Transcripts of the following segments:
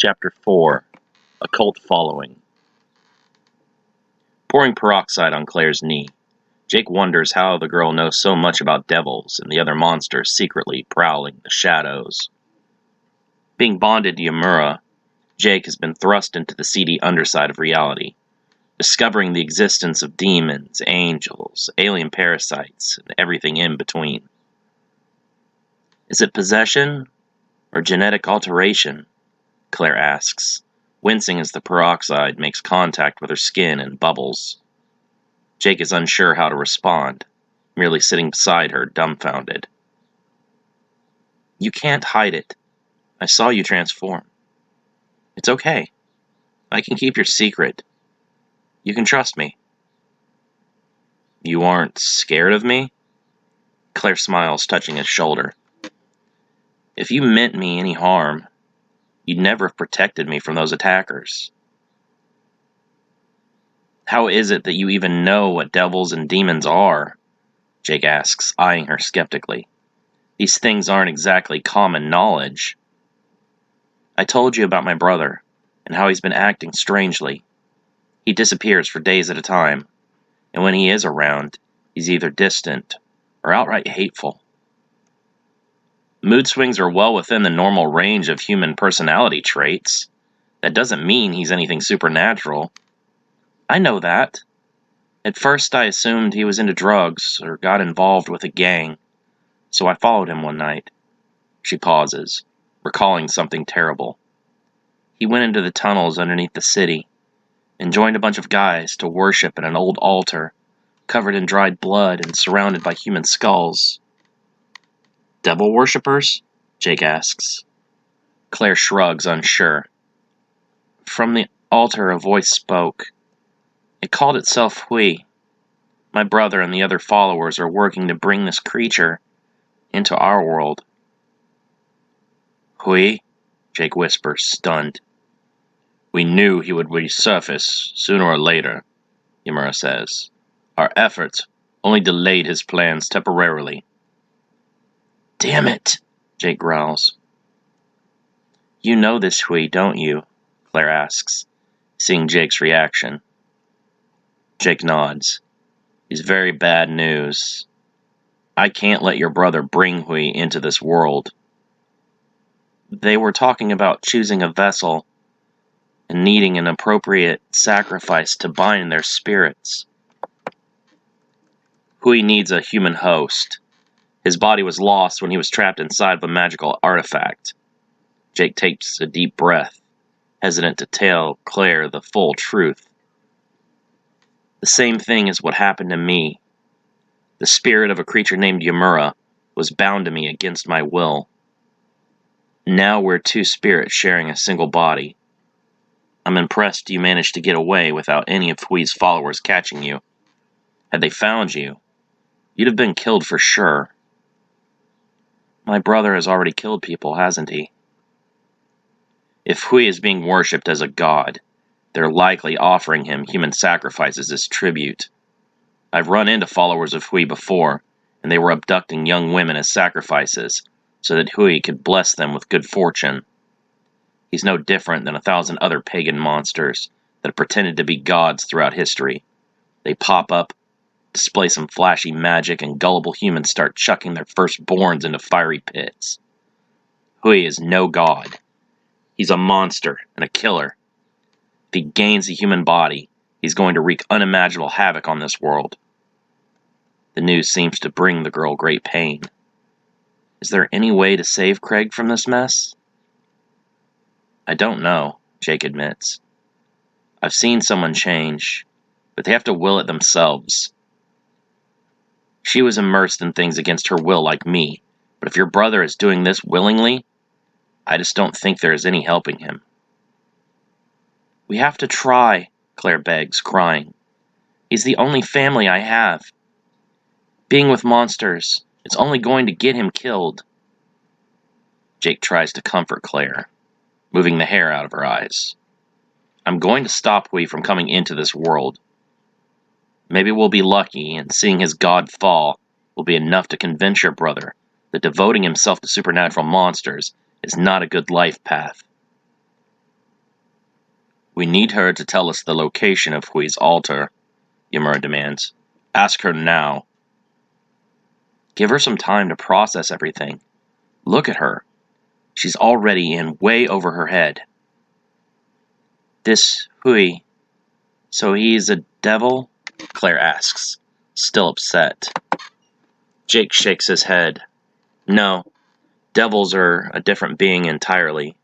Chapter 4. A Cult Following. Pouring peroxide on Claire's knee, Jake wonders how the girl knows so much about devils and the other monsters secretly prowling the shadows. Being bonded to Yamura, Jake has been thrust into the seedy underside of reality, discovering the existence of demons, angels, alien parasites, and everything in between. Is it possession or genetic alteration? Claire asks, wincing as the peroxide makes contact with her skin and bubbles. Jake is unsure how to respond, merely sitting beside her, dumbfounded. You can't hide it. I saw you transform. It's okay. I can keep your secret. You can trust me. You aren't scared of me? Claire smiles, touching his shoulder. If you meant me any harm, you'd never have protected me from those attackers. How is it that you even know what devils and demons are? Jake asks, eyeing her skeptically. These things aren't exactly common knowledge. I told you about my brother, and how he's been acting strangely. He disappears for days at a time, and when he is around, he's either distant or outright hateful. Mood swings are well within the normal range of human personality traits. That doesn't mean he's anything supernatural. I know that. At first I assumed he was into drugs or got involved with a gang, so I followed him one night. She pauses, recalling something terrible. He went into the tunnels underneath the city and joined a bunch of guys to worship at an old altar, covered in dried blood and surrounded by human skulls. Devil worshippers? Jake asks. Claire shrugs, unsure. From the altar a voice spoke. It called itself Hui. My brother and the other followers are working to bring this creature into our world. Hui? Jake whispers, stunned. We knew he would resurface sooner or later, Yamura says. Our efforts only delayed his plans temporarily. Damn it, Jake growls. You know this Hui, don't you? Claire asks, seeing Jake's reaction. Jake nods. He's very bad news. I can't let your brother bring Hui into this world. They were talking about choosing a vessel and needing an appropriate sacrifice to bind their spirits. Hui needs a human host. His body was lost when he was trapped inside of a magical artifact. Jake takes a deep breath, hesitant to tell Claire the full truth. The same thing is what happened to me. The spirit of a creature named Yamura was bound to me against my will. Now we're two spirits sharing a single body. I'm impressed you managed to get away without any of Hui's followers catching you. Had they found you, you'd have been killed for sure. My brother has already killed people, hasn't he? If Hui is being worshipped as a god, they're likely offering him human sacrifices as tribute. I've run into followers of Hui before, and they were abducting young women as sacrifices, so that Hui could bless them with good fortune. He's no different than 1,000 other pagan monsters that have pretended to be gods throughout history. They pop up, display some flashy magic, and gullible humans start chucking their firstborns into fiery pits. Hui is no god. He's a monster and a killer. If he gains a human body, he's going to wreak unimaginable havoc on this world. The news seems to bring the girl great pain. Is there any way to save Craig from this mess? I don't know, Jake admits. I've seen someone change, but they have to will it themselves. She was immersed in things against her will like me, but if your brother is doing this willingly, I just don't think there is any helping him. We have to try, Claire begs, crying. He's the only family I have. Being with monsters, it's only going to get him killed. Jake tries to comfort Claire, moving the hair out of her eyes. I'm going to stop Hui from coming into this world. Maybe we'll be lucky, and seeing his god fall will be enough to convince your brother that devoting himself to supernatural monsters is not a good life path. We need her to tell us the location of Hui's altar, Ymura demands. Ask her now. Give her some time to process everything. Look at her. She's already in way over her head. This Hui, so he's a devil? Claire asks, still upset. Jake shakes his head. No, devils are a different being entirely.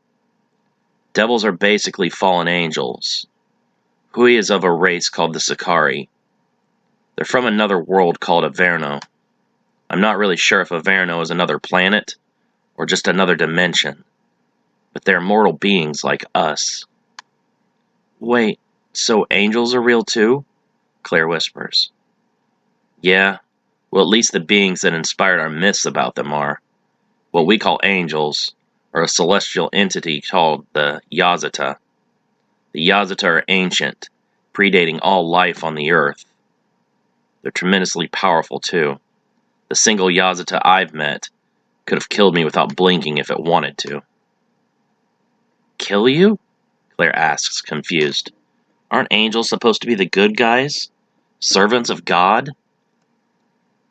Devils are basically fallen angels. Hui is of a race called the Sakari. They're from another world called Averno. I'm not really sure if Averno is another planet or just another dimension, but they're mortal beings like us. Wait, so angels are real too? Claire whispers. Yeah, well, at least the beings that inspired our myths about them are. What we call angels are a celestial entity called the Yazata. The Yazata are ancient, predating all life on the earth. They're tremendously powerful too. The single Yazata I've met could have killed me without blinking if it wanted to. Kill you? Claire asks, confused. Aren't angels supposed to be the good guys? Servants of God?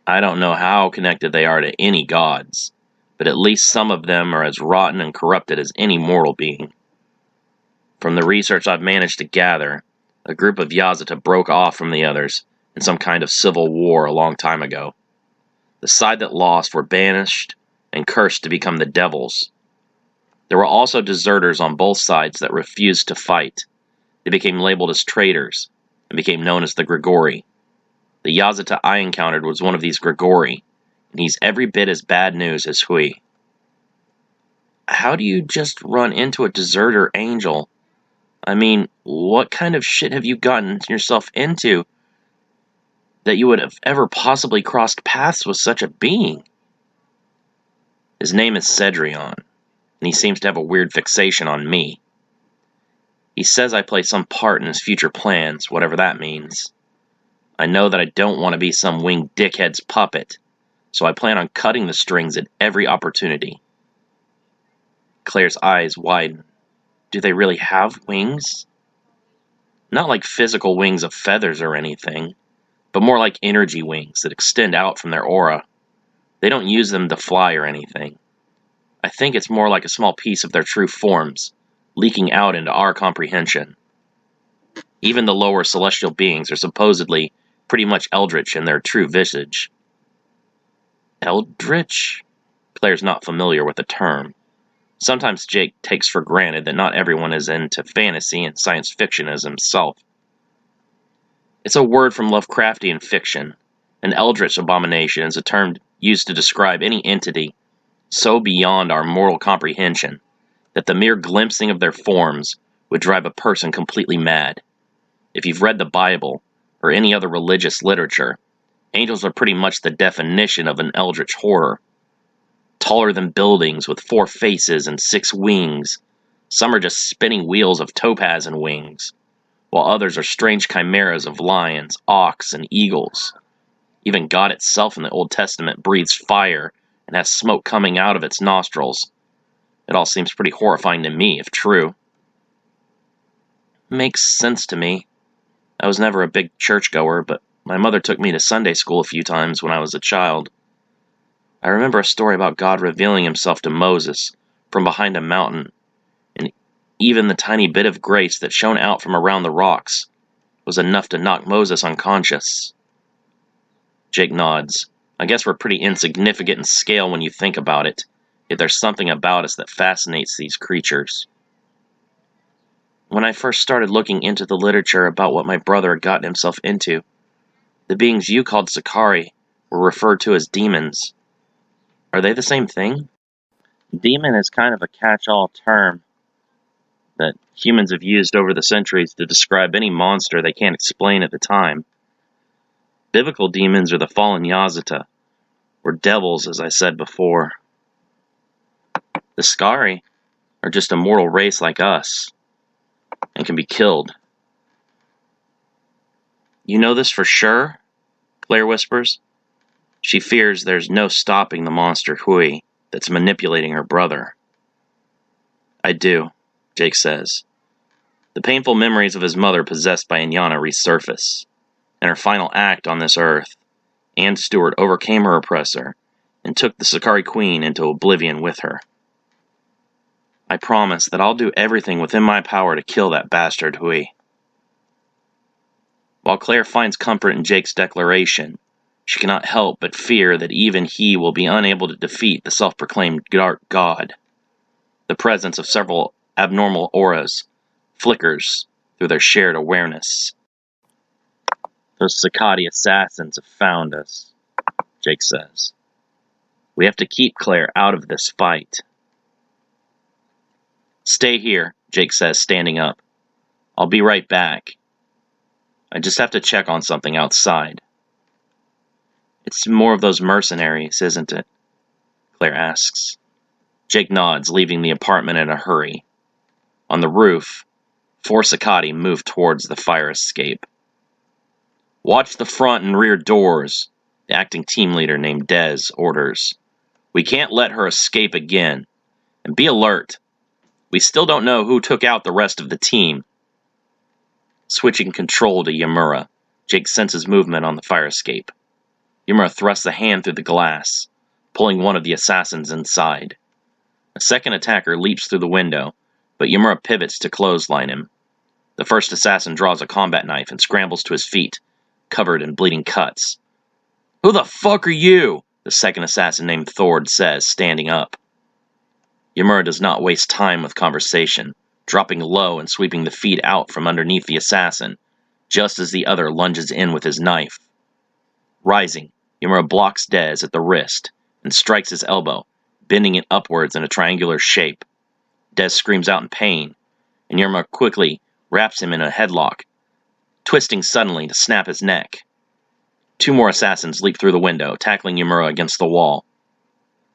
I don't know how connected they are to any gods, but at least some of them are as rotten and corrupted as any mortal being. From the research I've managed to gather, a group of Yazata broke off from the others in some kind of civil war a long time ago. The side that lost were banished and cursed to become the devils. There were also deserters on both sides that refused to fight. They became labeled as traitors and became known as the Grigori. The Yazata I encountered was one of these Grigori, and he's every bit as bad news as Hui. How do you just run into a deserter angel? I mean, what kind of shit have you gotten yourself into that you would have ever possibly crossed paths with such a being? His name is Cedrion, and he seems to have a weird fixation on me. He says I play some part in his future plans, whatever that means. I know that I don't want to be some winged dickhead's puppet, so I plan on cutting the strings at every opportunity. Claire's eyes widen. Do they really have wings? Not like physical wings of feathers or anything, but more like energy wings that extend out from their aura. They don't use them to fly or anything. I think it's more like a small piece of their true forms, leaking out into our comprehension. Even the lower celestial beings are supposedly pretty much eldritch in their true visage. Eldritch? Claire's not familiar with the term. Sometimes Jake takes for granted that not everyone is into fantasy and science fiction as himself. It's a word from Lovecraftian fiction. An eldritch abomination is a term used to describe any entity so beyond our mortal comprehension that the mere glimpsing of their forms would drive a person completely mad. If you've read the Bible, or any other religious literature, angels are pretty much the definition of an eldritch horror. Taller than buildings with 4 faces and 6 wings. Some are just spinning wheels of topaz and wings, while others are strange chimeras of lions, ox, and eagles. Even God itself in the Old Testament breathes fire and has smoke coming out of its nostrils. It all seems pretty horrifying to me, if true. Makes sense to me. I was never a big churchgoer, but my mother took me to Sunday school a few times when I was a child. I remember a story about God revealing himself to Moses from behind a mountain, and even the tiny bit of grace that shone out from around the rocks was enough to knock Moses unconscious. Jake nods. I guess we're pretty insignificant in scale when you think about it, yet there's something about us that fascinates these creatures. When I first started looking into the literature about what my brother had gotten himself into, the beings you called Sakari were referred to as demons. Are they the same thing? Demon is kind of a catch-all term that humans have used over the centuries to describe any monster they can't explain at the time. Biblical demons are the fallen Yazata, or devils, as I said before. The Sakari are just a mortal race like us, and can be killed. You know this for sure? Claire whispers. She fears there's no stopping the monster Hui that's manipulating her brother. I do, Jake says. The painful memories of his mother possessed by Inyana resurface. In her final act on this earth, Anne Stewart overcame her oppressor and took the Sakari Queen into oblivion with her. I promise that I'll do everything within my power to kill that bastard Hui. While Claire finds comfort in Jake's declaration, she cannot help but fear that even he will be unable to defeat the self-proclaimed dark god. The presence of several abnormal auras flickers through their shared awareness. Those Sakati assassins have found us, Jake says. We have to keep Claire out of this fight. Stay here, Jake says, standing up. I'll be right back. I just have to check on something outside. It's more of those mercenaries, isn't it? Claire asks. Jake nods, leaving the apartment in a hurry. On the roof, 4 Sakati move towards the fire escape. Watch the front and rear doors, the acting team leader named Dez orders. We can't let her escape again. And be alert. We still don't know who took out the rest of the team. Switching control to Yamura, Jake senses movement on the fire escape. Yamura thrusts a hand through the glass, pulling one of the assassins inside. A second attacker leaps through the window, but Yamura pivots to clothesline him. The first assassin draws a combat knife and scrambles to his feet, covered in bleeding cuts. Who the fuck are you? The second assassin named Thord says, standing up. Yamura does not waste time with conversation, dropping low and sweeping the feet out from underneath the assassin, just as the other lunges in with his knife. Rising, Yamura blocks Dez at the wrist and strikes his elbow, bending it upwards in a triangular shape. Dez screams out in pain, and Yamura quickly wraps him in a headlock, twisting suddenly to snap his neck. 2 more assassins leap through the window, tackling Yamura against the wall.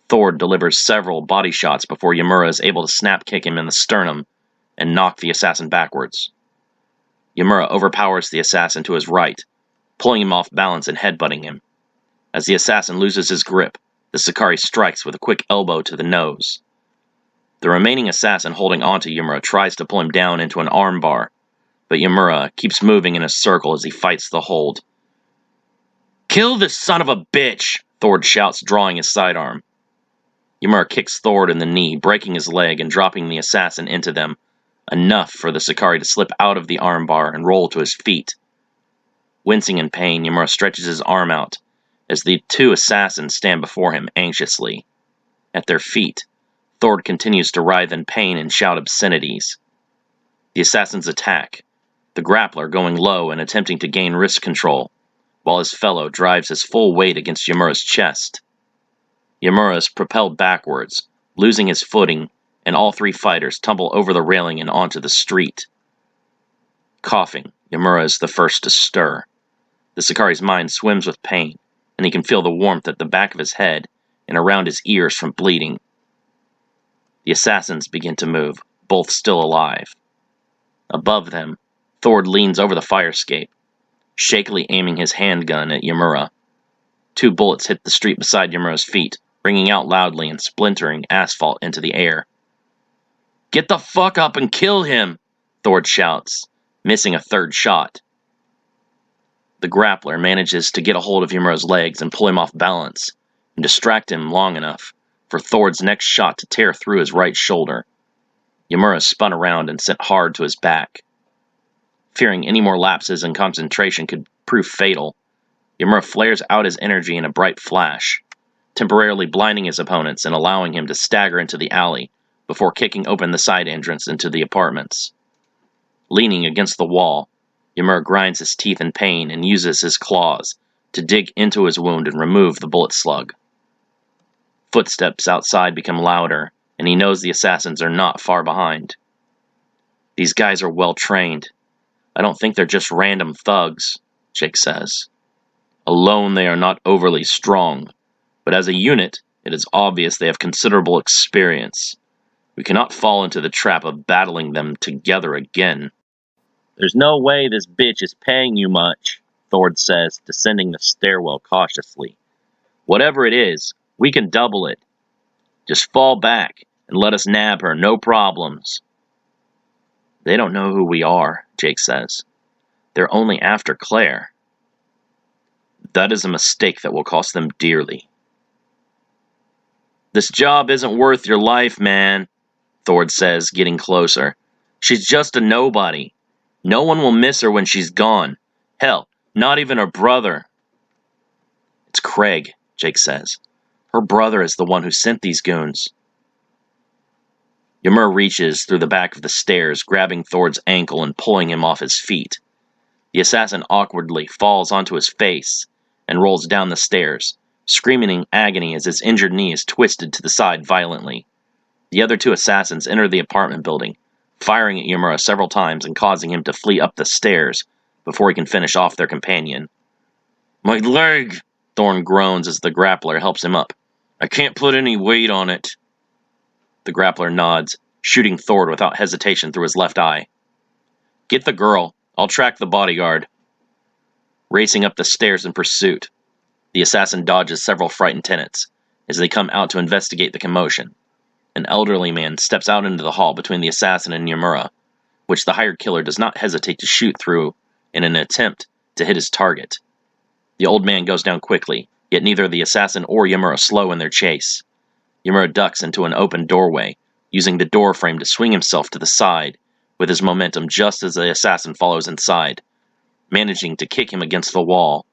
Thord delivers several body shots before Yamura is able to snap kick him in the sternum and knock the assassin backwards. Yamura overpowers the assassin to his right, pulling him off balance and headbutting him. As the assassin loses his grip, the Sakari strikes with a quick elbow to the nose. The remaining assassin holding onto Yamura tries to pull him down into an armbar, but Yamura keeps moving in a circle as he fights the hold. Kill this son of a bitch! Thord shouts, drawing his sidearm. Yamura kicks Thord in the knee, breaking his leg and dropping the assassin into them, enough for the Sakari to slip out of the armbar and roll to his feet. Wincing in pain, Yamura stretches his arm out as the 2 assassins stand before him anxiously. At their feet, Thord continues to writhe in pain and shout obscenities. The assassins attack, the grappler going low and attempting to gain wrist control, while his fellow drives his full weight against Yamura's chest. Yamura is propelled backwards, losing his footing, and all 3 fighters tumble over the railing and onto the street. Coughing, Yamura is the first to stir. The Sakari's mind swims with pain, and he can feel the warmth at the back of his head and around his ears from bleeding. The assassins begin to move, both still alive. Above them, Thord leans over the fire escape, shakily aiming his handgun at Yamura. 2 bullets hit the street beside Yamura's feet, ringing out loudly and splintering asphalt into the air. Get the fuck up and kill him! Thord shouts, missing a 3rd shot. The grappler manages to get a hold of Yamura's legs and pull him off balance, and distract him long enough for Thord's next shot to tear through his right shoulder. Yamura spun around and sent hard to his back. Fearing any more lapses in concentration could prove fatal, Yamura flares out his energy in a bright flash, temporarily blinding his opponents and allowing him to stagger into the alley before kicking open the side entrance into the apartments. Leaning against the wall, Yamura grinds his teeth in pain and uses his claws to dig into his wound and remove the bullet slug. Footsteps outside become louder, and he knows the assassins are not far behind. These guys are well trained. I don't think they're just random thugs, Jake says. Alone they are not overly strong, but as a unit, it is obvious they have considerable experience. We cannot fall into the trap of battling them together again. There's no way this bitch is paying you much, Thord says, descending the stairwell cautiously. Whatever it is, we can double it. Just fall back and let us nab her, no problems. They don't know who we are, Jake says. They're only after Claire. That is a mistake that will cost them dearly. This job isn't worth your life, man, Thord says, getting closer. She's just a nobody. No one will miss her when she's gone. Hell, not even her brother. It's Craig, Jake says. Her brother is the one who sent these goons. Ymir reaches through the back of the stairs, grabbing Thord's ankle and pulling him off his feet. The assassin awkwardly falls onto his face and rolls down the stairs, screaming in agony as his injured knee is twisted to the side violently. The other two assassins enter the apartment building, firing at Ymir several times and causing him to flee up the stairs before he can finish off their companion. My leg, Thorn groans as the grappler helps him up. I can't put any weight on it. The grappler nods, shooting Thord without hesitation through his left eye. Get the girl. I'll track the bodyguard. Racing up the stairs in pursuit, the assassin dodges several frightened tenants as they come out to investigate the commotion. An elderly man steps out into the hall between the assassin and Ymir, which the hired killer does not hesitate to shoot through in an attempt to hit his target. The old man goes down quickly, yet neither the assassin or Ymir slow in their chase. Ymir ducks into an open doorway, using the door frame to swing himself to the side with his momentum just as the assassin follows inside, managing to kick him against the wall.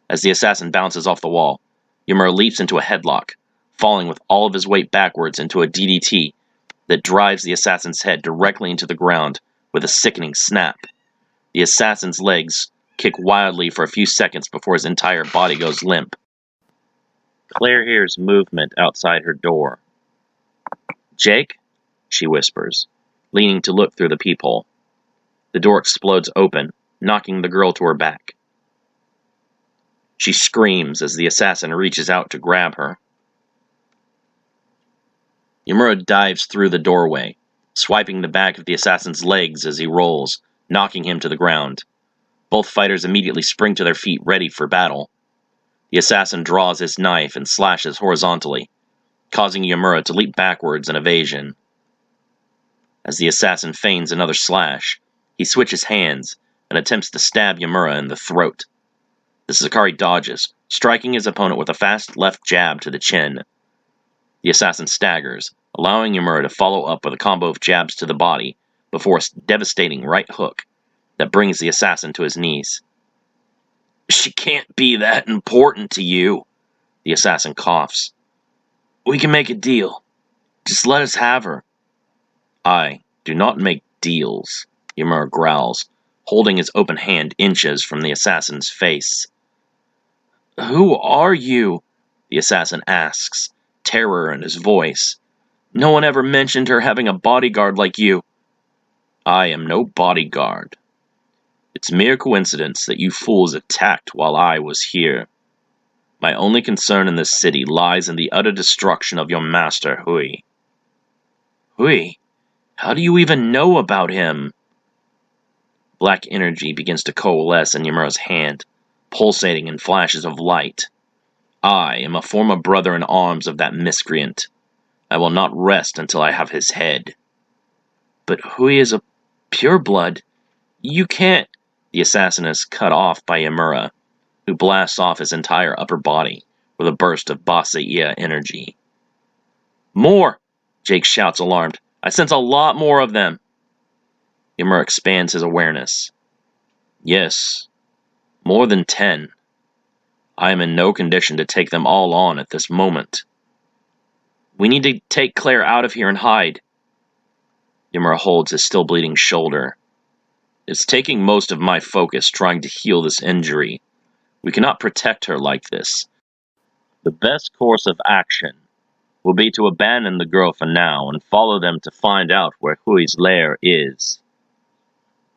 As the assassin bounces off the wall, Ymir leaps into a headlock, falling with all of his weight backwards into a DDT that drives the assassin's head directly into the ground with a sickening snap. The assassin's legs kick wildly for a few seconds before his entire body goes limp. Claire hears movement outside her door. Jake? She whispers, leaning to look through the peephole. The door explodes open, knocking the girl to her back. She screams as the assassin reaches out to grab her. Ymir dives through the doorway, swiping the back of the assassin's legs as he rolls, knocking him to the ground. Both fighters immediately spring to their feet, ready for battle. The assassin draws his knife and slashes horizontally, causing Ymir to leap backwards in evasion. As the assassin feigns another slash, he switches hands and attempts to stab Ymir in the throat. The Sakari dodges, striking his opponent with a fast left jab to the chin. The assassin staggers, allowing Ymir to follow up with a combo of jabs to the body before a devastating right hook that brings the assassin to his knees. She can't be that important to you, the assassin coughs. We can make a deal. Just let us have her. I do not make deals, Ymir growls, holding his open hand inches from the assassin's face. Who are you? The assassin asks, terror in his voice. No one ever mentioned her having a bodyguard like you. I am no bodyguard. It's mere coincidence that you fools attacked while I was here. My only concern in this city lies in the utter destruction of your master, Hui. Hui? How do you even know about him? Black energy begins to coalesce in Ymir's hand, pulsating in flashes of light. I am a former brother-in-arms of that miscreant. I will not rest until I have his head. But Hui is a pureblood. You can't... The assassin is cut off by Ymir, who blasts off his entire upper body with a burst of Basaiya energy. More! Jake shouts, alarmed. I sense a lot more of them. Ymir expands his awareness. Yes, more than 10. I am in no condition to take them all on at this moment. We need to take Claire out of here and hide. Ymir holds his still bleeding shoulder. It's taking most of my focus trying to heal this injury. We cannot protect her like this. The best course of action will be to abandon the girl for now and follow them to find out where Hui's lair is.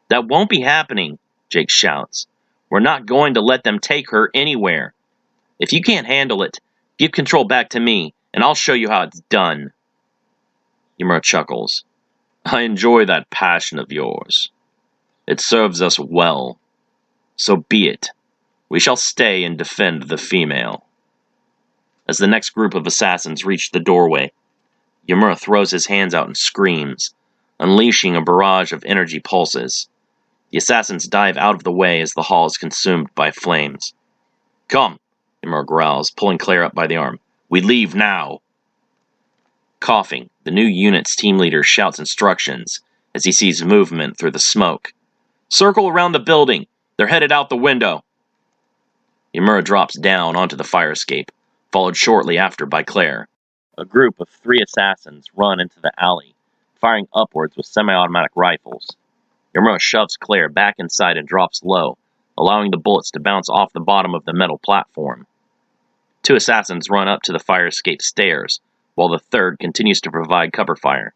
That won't be happening, Jake shouts. We're not going to let them take her anywhere. If you can't handle it, give control back to me, and I'll show you how it's done. Ymir chuckles. I enjoy that passion of yours. It serves us well. So be it. We shall stay and defend the female. As the next group of assassins reach the doorway, Ymir throws his hands out and screams, unleashing a barrage of energy pulses. The assassins dive out of the way as the hall is consumed by flames. "Come," Imura growls, pulling Claire up by the arm. "We leave now." Coughing, the new unit's team leader shouts instructions as he sees movement through the smoke. "Circle around the building. They're headed out the window." Imura drops down onto the fire escape, followed shortly after by Claire. A group of 3 assassins run into the alley, firing upwards with semi-automatic rifles. Imura shoves Claire back inside and drops low, allowing the bullets to bounce off the bottom of the metal platform. 2 assassins run up to the fire escape stairs, while the third continues to provide cover fire.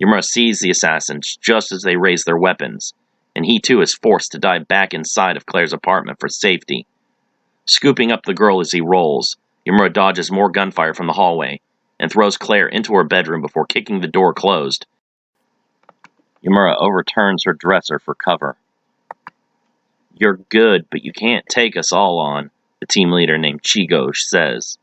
Imura sees the assassins just as they raise their weapons, and he too is forced to dive back inside of Claire's apartment for safety. Scooping up the girl as he rolls, Imura dodges more gunfire from the hallway, and throws Claire into her bedroom before kicking the door closed. Imura overturns her dresser for cover. "You're good, but you can't take us all on," the team leader named Chigo says.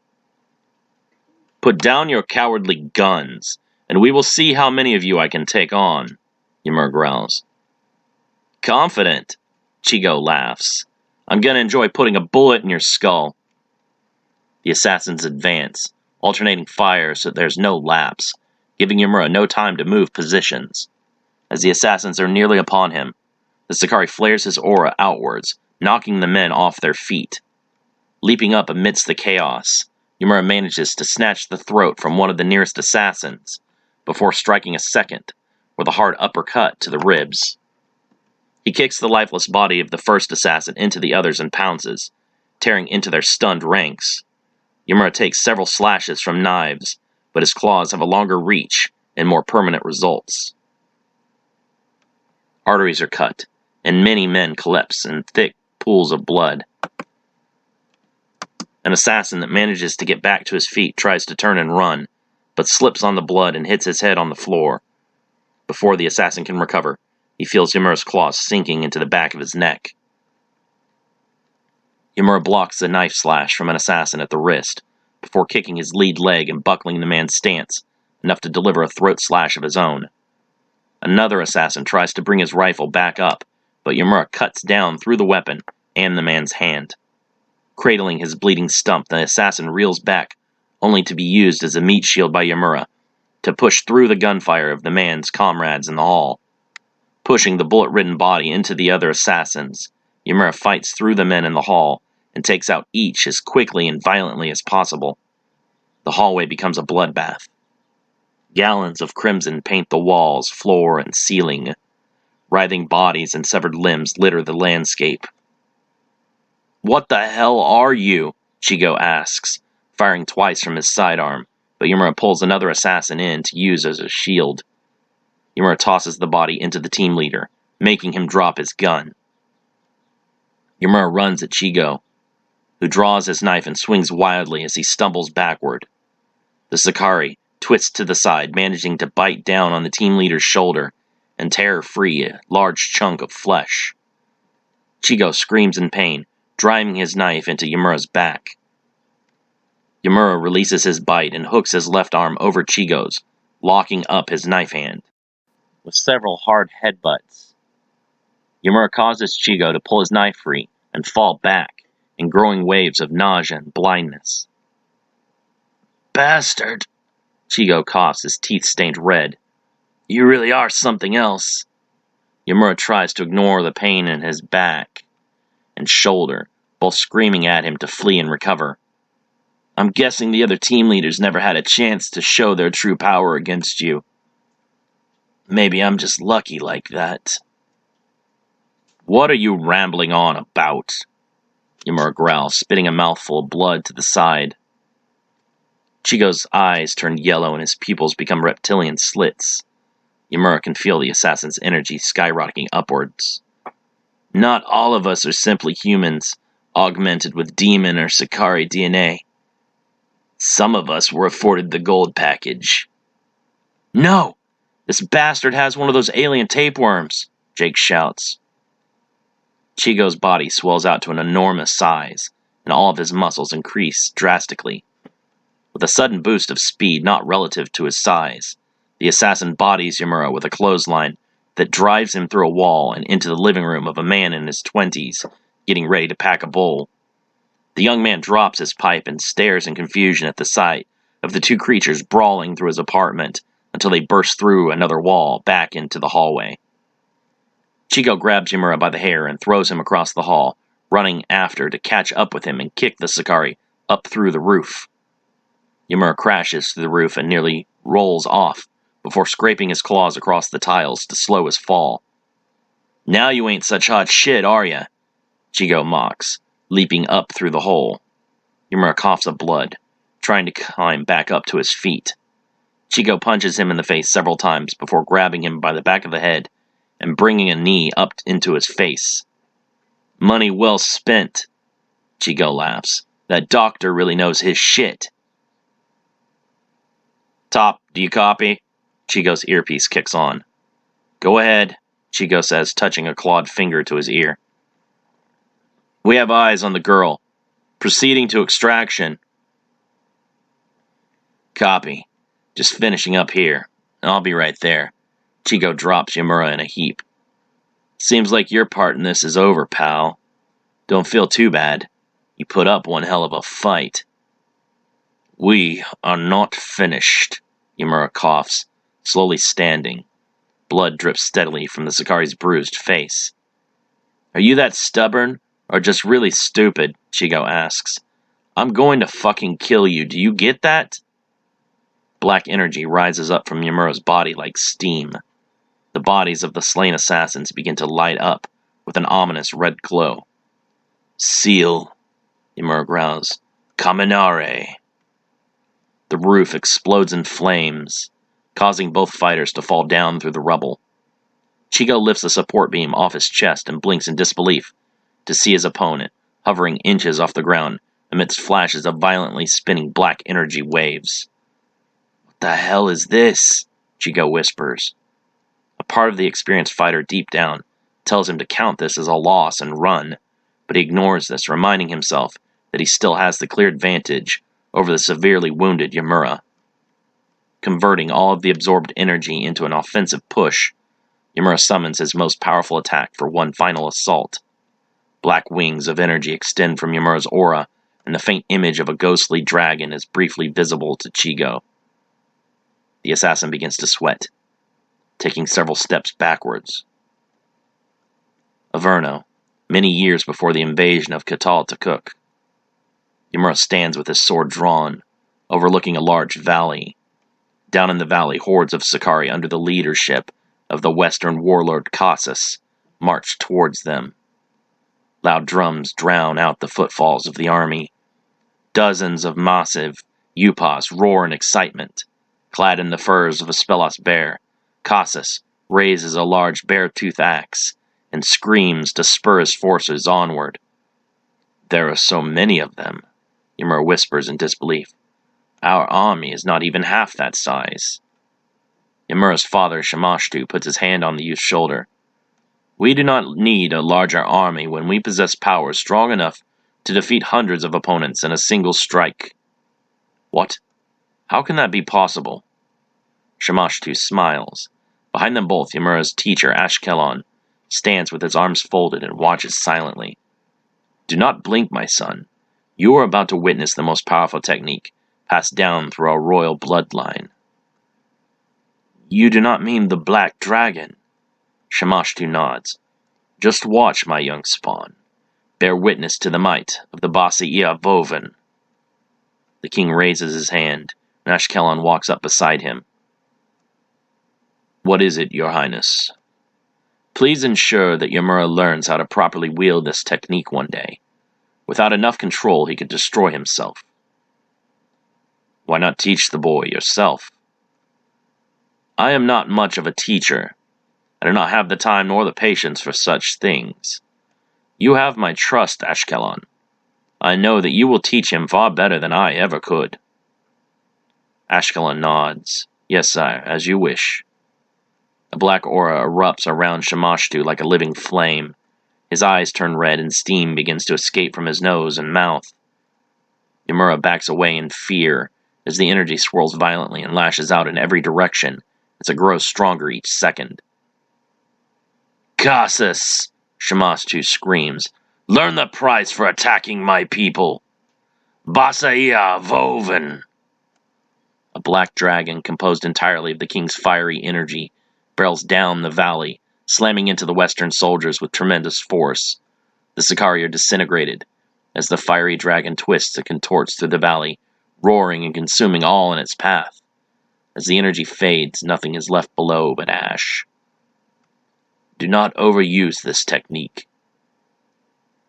"Put down your cowardly guns, and we will see how many of you I can take on," Imura growls. "Confident," Chigo laughs. "I'm gonna enjoy putting a bullet in your skull." The assassins advance, alternating fire so there's no lapse, giving Imura no time to move positions. As the assassins are nearly upon him, the Sakari flares his aura outwards, knocking the men off their feet. Leaping up amidst the chaos, Imura manages to snatch the throat from one of the nearest assassins, before striking a second, with a hard uppercut to the ribs. He kicks the lifeless body of the first assassin into the others and pounces, tearing into their stunned ranks. Imura takes several slashes from knives, but his claws have a longer reach and more permanent results. Arteries are cut, and many men collapse in thick pools of blood. An assassin that manages to get back to his feet tries to turn and run, but slips on the blood and hits his head on the floor. Before the assassin can recover, he feels Imura's claws sinking into the back of his neck. Imura blocks a knife slash from an assassin at the wrist, before kicking his lead leg and buckling the man's stance, enough to deliver a throat slash of his own. Another assassin tries to bring his rifle back up, but Imura cuts down through the weapon and the man's hand. Cradling his bleeding stump, the assassin reels back, only to be used as a meat shield by Imura, to push through the gunfire of the man's comrades in the hall. Pushing the bullet-ridden body into the other assassins, Imura fights through the men in the hall and takes out each as quickly and violently as possible. The hallway becomes a bloodbath. Gallons of crimson paint the walls, floor, and ceiling. Writhing bodies and severed limbs litter the landscape. "What the hell are you?" Chigo asks, firing twice from his sidearm, but Imura pulls another assassin in to use as a shield. Imura tosses the body into the team leader, making him drop his gun. Imura runs at Chigo, who draws his knife and swings wildly as he stumbles backward. The Sakari twists to the side, managing to bite down on the team leader's shoulder and tear free a large chunk of flesh. Chigo screams in pain, driving his knife into Yamura's back. Imura releases his bite and hooks his left arm over Chigo's, locking up his knife hand. With several hard headbutts, Imura causes Chigo to pull his knife free and fall back in growing waves of nausea and blindness. "Bastard!" Chigo coughs, his teeth stained red. "You really are something else." Imura tries to ignore the pain in his back and shoulder, both screaming at him to flee and recover. "I'm guessing the other team leaders never had a chance to show their true power against you. Maybe I'm just lucky like that." "What are you rambling on about?" Imura growls, spitting a mouthful of blood to the side. Chigo's eyes turn yellow and his pupils become reptilian slits. Imura can feel the assassin's energy skyrocketing upwards. "Not all of us are simply humans, augmented with demon or Sakari DNA. Some of us were afforded the gold package." "No! This bastard has one of those alien tapeworms!" Jake shouts. Chigo's body swells out to an enormous size, and all of his muscles increase drastically. With a sudden boost of speed not relative to his size, The assassin bodies Yamura with a clothesline that drives him through a wall and into the living room of a man in his 20s, getting ready to pack a bowl. The young man drops his pipe and stares in confusion at the sight of the two creatures brawling through his apartment until they burst through another wall back into the hallway. Chigo grabs Yamura by the hair and throws him across the hall, running after to catch up with him and kick the Sakari up through the roof. Yamura crashes through the roof and nearly rolls off before scraping his claws across the tiles to slow his fall. "Now you ain't such hot shit, are ya?" Chigo mocks, leaping up through the hole. Yamura coughs up blood, trying to climb back up to his feet. Chigo punches him in the face several times before grabbing him by the back of the head and bringing a knee up into his face. "Money well spent," Chigo laughs. "That doctor really knows his shit." "Top, do you copy?" Chigo's earpiece kicks on. "Go ahead," Chigo says, touching a clawed finger to his ear. "We have eyes on the girl. Proceeding to extraction." "Copy. Just finishing up here. I'll be right there." Chigo drops Yamura in a heap. "Seems like your part in this is over, pal. Don't feel too bad. You put up one hell of a fight." "We are not finished," Yamura coughs, slowly standing. Blood drips steadily from the Sakari's bruised face. "Are you that stubborn, or just really stupid?" Chigo asks. "I'm going to fucking kill you, do you get that?" Black energy rises up from Yamura's body like steam. The bodies of the slain assassins begin to light up with an ominous red glow. "Seal," Yamura growls. "Kaminare." The roof explodes in flames, causing both fighters to fall down through the rubble. Chigo lifts a support beam off his chest and blinks in disbelief to see his opponent hovering inches off the ground amidst flashes of violently spinning black energy waves. "What the hell is this?" Chigo whispers. A part of the experienced fighter deep down tells him to count this as a loss and run, but he ignores this, reminding himself that he still has the clear advantage over the severely wounded Yamura. Converting all of the absorbed energy into an offensive push, Yamura summons his most powerful attack for one final assault. Black wings of energy extend from Yamura's aura, and the faint image of a ghostly dragon is briefly visible to Chigo. The assassin begins to sweat, taking several steps backwards. Averno, many years before the invasion of Katal Takuk. Yamura stands with his sword drawn, overlooking a large valley. Down in the valley, hordes of Sakari under the leadership of the western warlord Cassus march towards them. Loud drums drown out the footfalls of the army. Dozens of massive Upas roar in excitement. Clad in the furs of a Spelos bear, Cassus raises a large bear-tooth axe and screams to spur his forces onward. "There are so many of them," Yamura whispers in disbelief. "Our army is not even half that size." Yamura's father, Shimashtu, puts his hand on the youth's shoulder. "We do not need a larger army when we possess powers strong enough to defeat hundreds of opponents in a single strike." "What? How can that be possible?" Shimashtu smiles. Behind them both, Yamura's teacher, Ashkelon, stands with his arms folded and watches silently. "Do not blink, my son. You are about to witness the most powerful technique passed down through our royal bloodline." "You do not mean the Black Dragon?" Shimashtu nods. "Just watch, my young spawn. Bear witness to the might of the Basiya Voven." The king raises his hand, and Ashkelon walks up beside him. "What is it, your highness?" "Please ensure that Yamura learns how to properly wield this technique one day. Without enough control, he could destroy himself." "Why not teach the boy yourself?" "I am not much of a teacher. I do not have the time nor the patience for such things. You have my trust, Ashkelon. I know that you will teach him far better than I ever could." Ashkelon nods. "Yes, sire, as you wish." A black aura erupts around Shimashtu like a living flame. His eyes turn red and steam begins to escape from his nose and mouth. Yamura backs away in fear as the energy swirls violently and lashes out in every direction as it grows stronger each second. "Cassus!" Shamastu screams. "Learn the price for attacking my people! Basaia Voven!" A black dragon, composed entirely of the king's fiery energy, barrels down the valley, slamming into the western soldiers with tremendous force. The Sicarii are disintegrated as the fiery dragon twists and contorts through the valley, roaring and consuming all in its path. As the energy fades, nothing is left below but ash. Do not overuse this technique.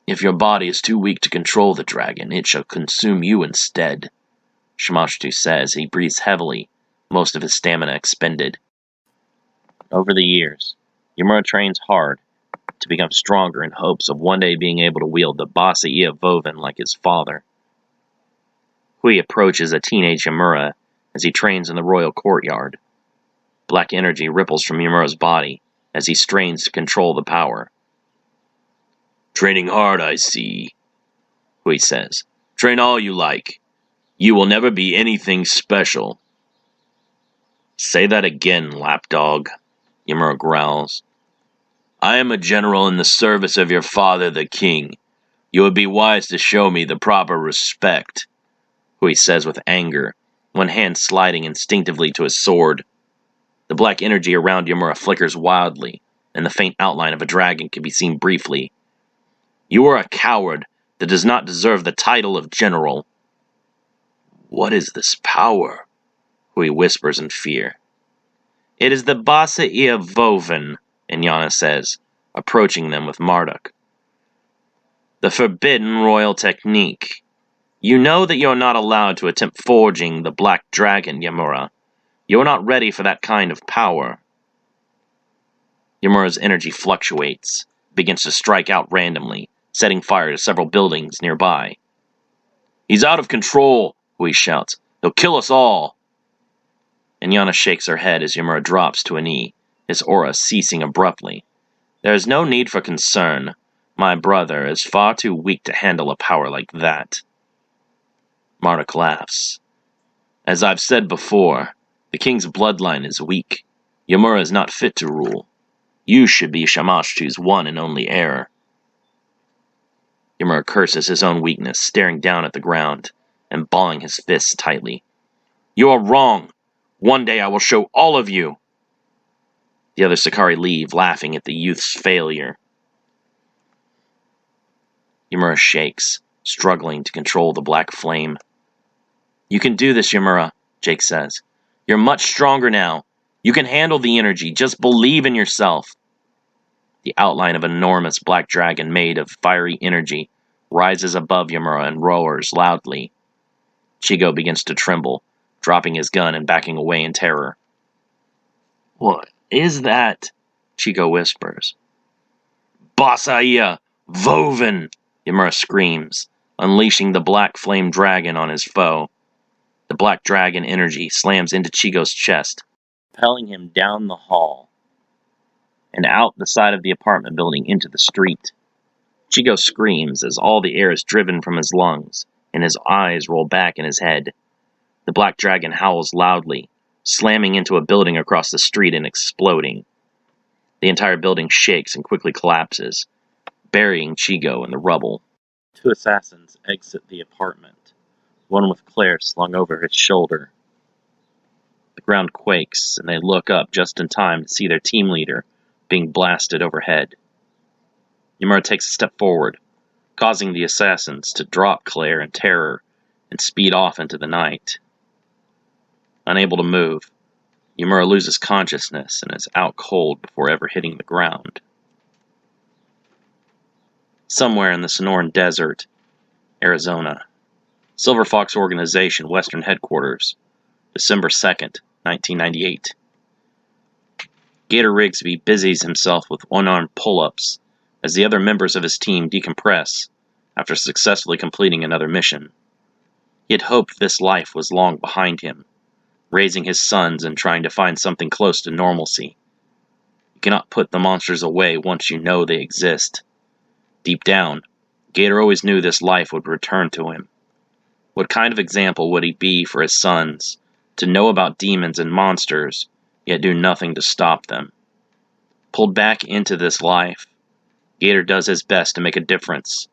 If your body is too weak to control the dragon, it shall consume you instead, Shamastu says. He breathes heavily, most of his stamina expended. Over the years, Ymura trains hard to become stronger in hopes of one day being able to wield the Basa Ia Voven like his father. Hui approaches a teenage Ymura as he trains in the royal courtyard. Black energy ripples from Ymura's body as he strains to control the power. "Training hard, I see," Hui says. "Train all you like. You will never be anything special." "Say that again, lapdog," Ymura growls. "I am a general in the service of your father, the king. You would be wise to show me the proper respect," Hui says with anger, one hand sliding instinctively to his sword. The black energy around Ymura flickers wildly, and the faint outline of a dragon can be seen briefly. "You are a coward that does not deserve the title of general." "What is this power?" Hui whispers in fear. "It is the Basa Ia Voven," Inyana says, approaching them with Marduk. "The forbidden royal technique. You know that you are not allowed to attempt forging the black dragon, Ymura. You are not ready for that kind of power." Ymura's energy fluctuates, begins to strike out randomly, setting fire to several buildings nearby. "He's out of control," Hui shouts. "He'll kill us all." Inyana shakes her head as Ymura drops to a knee, his aura ceasing abruptly. "There is no need for concern. My brother is far too weak to handle a power like that." Marduk laughs. "As I've said before, the king's bloodline is weak. Ymura is not fit to rule. You should be Shamastu's one and only heir." Ymura curses his own weakness, staring down at the ground and balling his fists tightly. "You are wrong. One day I will show all of you." The other Sicarii leave, laughing at the youth's failure. Ymura shakes, struggling to control the black flame. "You can do this, Ymura," Jake says. "You're much stronger now. You can handle the energy. Just believe in yourself." The outline of an enormous black dragon made of fiery energy rises above Ymura and roars loudly. Chigo begins to tremble, dropping his gun and backing away in terror. "What is that?" Chigo whispers. "Basaia Voven!" Ymura screams, unleashing the black flame dragon on his foe. The black dragon energy slams into Chigo's chest, propelling him down the hall and out the side of the apartment building into the street. Chigo screams as all the air is driven from his lungs, and his eyes roll back in his head. The black dragon howls loudly, slamming into a building across the street and exploding. The entire building shakes and quickly collapses, burying Chigo in the rubble. Two assassins exit the apartment, one with Claire slung over his shoulder. The ground quakes, and they look up just in time to see their team leader being blasted overhead. Ymura takes a step forward, causing the assassins to drop Claire in terror and speed off into the night. Unable to move, Ymura loses consciousness and is out cold before ever hitting the ground. Somewhere in the Sonoran Desert, Arizona. Silver Fox Organization Western Headquarters, December 2nd, 1998. Gator Rigsby busies himself with one-armed pull-ups as the other members of his team decompress after successfully completing another mission. He had hoped this life was long behind him, raising his sons and trying to find something close to normalcy. You cannot put the monsters away once you know they exist. Deep down, Gator always knew this life would return to him. What kind of example would he be for his sons to know about demons and monsters yet do nothing to stop them. Pulled back into this life, Gator does his best to make a difference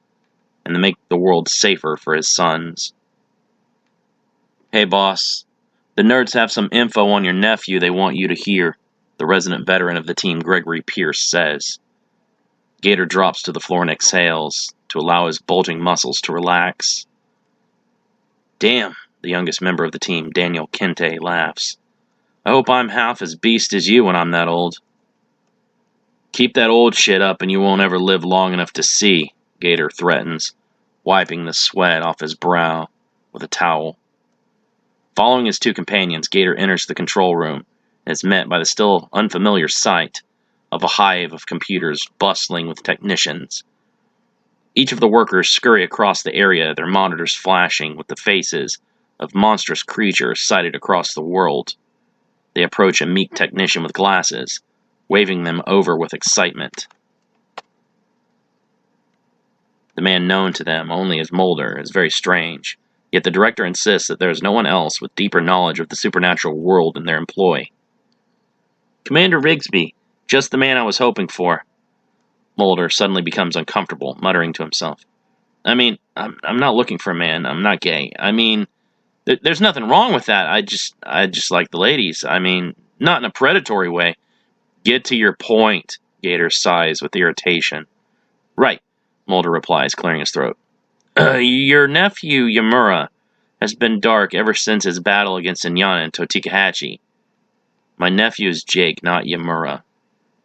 and to make the world safer for his sons. "Hey, boss, the nerds have some info on your nephew they want you to hear," the resident veteran of the team, Gregory Pierce, says. Gator drops to the floor and exhales to allow his bulging muscles to relax. "Damn," the youngest member of the team, Daniel Kente, laughs. "I hope I'm half as beast as you when I'm that old." "Keep that old shit up and you won't ever live long enough to see," Gator threatens, wiping the sweat off his brow with a towel. Following his two companions, Gator enters the control room and is met by the still unfamiliar sight of a hive of computers bustling with technicians. Each of the workers scurry across the area, their monitors flashing with the faces of monstrous creatures sighted across the world. They approach a meek technician with glasses, waving them over with excitement. The man known to them only as Mulder is very strange, yet the director insists that there is no one else with deeper knowledge of the supernatural world in their employ. "Commander Rigsby, just the man I was hoping for." Mulder suddenly becomes uncomfortable, muttering to himself. "I mean, I'm not looking for a man. I'm not gay. I mean, there's nothing wrong with that. I just like the ladies. I mean, not in a predatory way." "Get to your point," Gator sighs with irritation. "Right," Mulder replies, clearing his throat. Your nephew, Yamura, has been dark ever since his battle against Inyana and Totikahachi." "My nephew is Jake, not Yamura.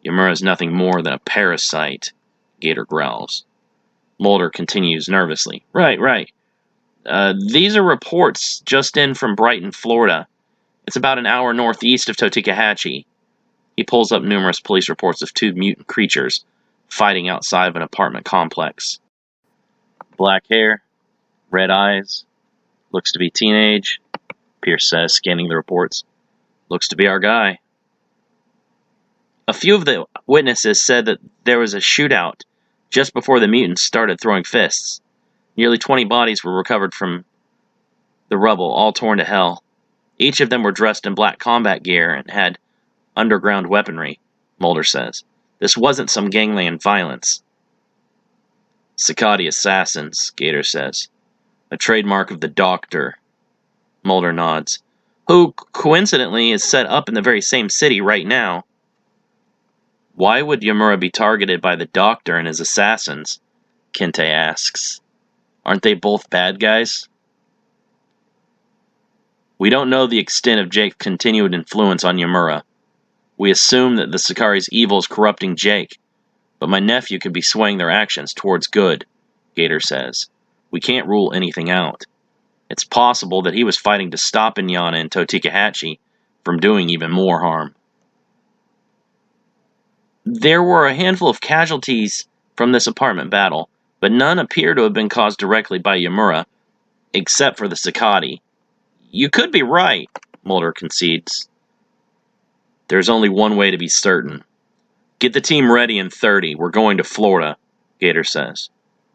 Yamura is nothing more than a parasite," Gator growls. Mulder continues nervously. Right. These are reports just in from Brighton, Florida. It's about an hour northeast of Totikahachi." He pulls up numerous police reports of two mutant creatures fighting outside of an apartment complex. "Black hair, red eyes, looks to be teenage," Pierce says, scanning the reports. "Looks to be our guy." A few of the witnesses said that there was a shootout just before the mutants started throwing fists. Nearly 20 bodies were recovered from the rubble, all torn to hell. Each of them were dressed in black combat gear and had underground weaponry, Mulder says. This wasn't some gangland violence. "Sakati assassins," Gator says. "A trademark of the Doctor." Mulder nods. "Who, coincidentally, is set up in the very same city right now." "Why would Yamura be targeted by the Doctor and his assassins?" Kente asks. "Aren't they both bad guys?" "We don't know the extent of Jake's continued influence on Yamura. We assume that the Sakari's evil is corrupting Jake, but my nephew could be swaying their actions towards good," Gator says. "We can't rule anything out. It's possible that he was fighting to stop Inyana and Totikahachi from doing even more harm." "There were a handful of casualties from this apartment battle, but none appear to have been caused directly by Yamura, except for the Sakati." "You could be right," Mulder concedes. "There's only one way to be certain. Get the team ready in 30. We're going to Florida," Gator says.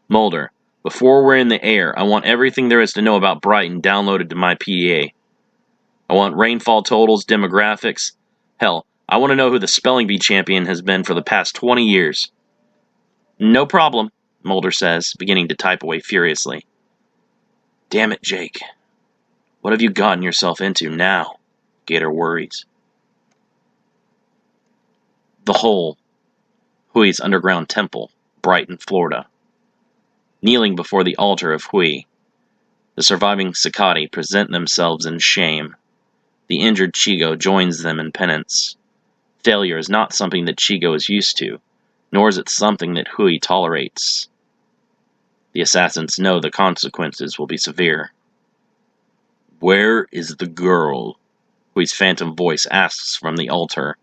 "Mulder, before we're in the air, I want everything there is to know about Brighton downloaded to my PDA. I want rainfall totals, demographics. Hell, I want to know who the spelling bee champion has been for the past 20 years. "No problem," Mulder says, beginning to type away furiously. "Damn it, Jake. What have you gotten yourself into now?" Gator worries. The Hole, Hui's underground temple, Brighton, Florida. Kneeling before the altar of Hui, the surviving Sakati present themselves in shame. The injured Chigo joins them in penance. Failure is not something that Chigo is used to, nor is it something that Hui tolerates. The assassins know the consequences will be severe. "Where is the girl?" Hui's phantom voice asks from the altar.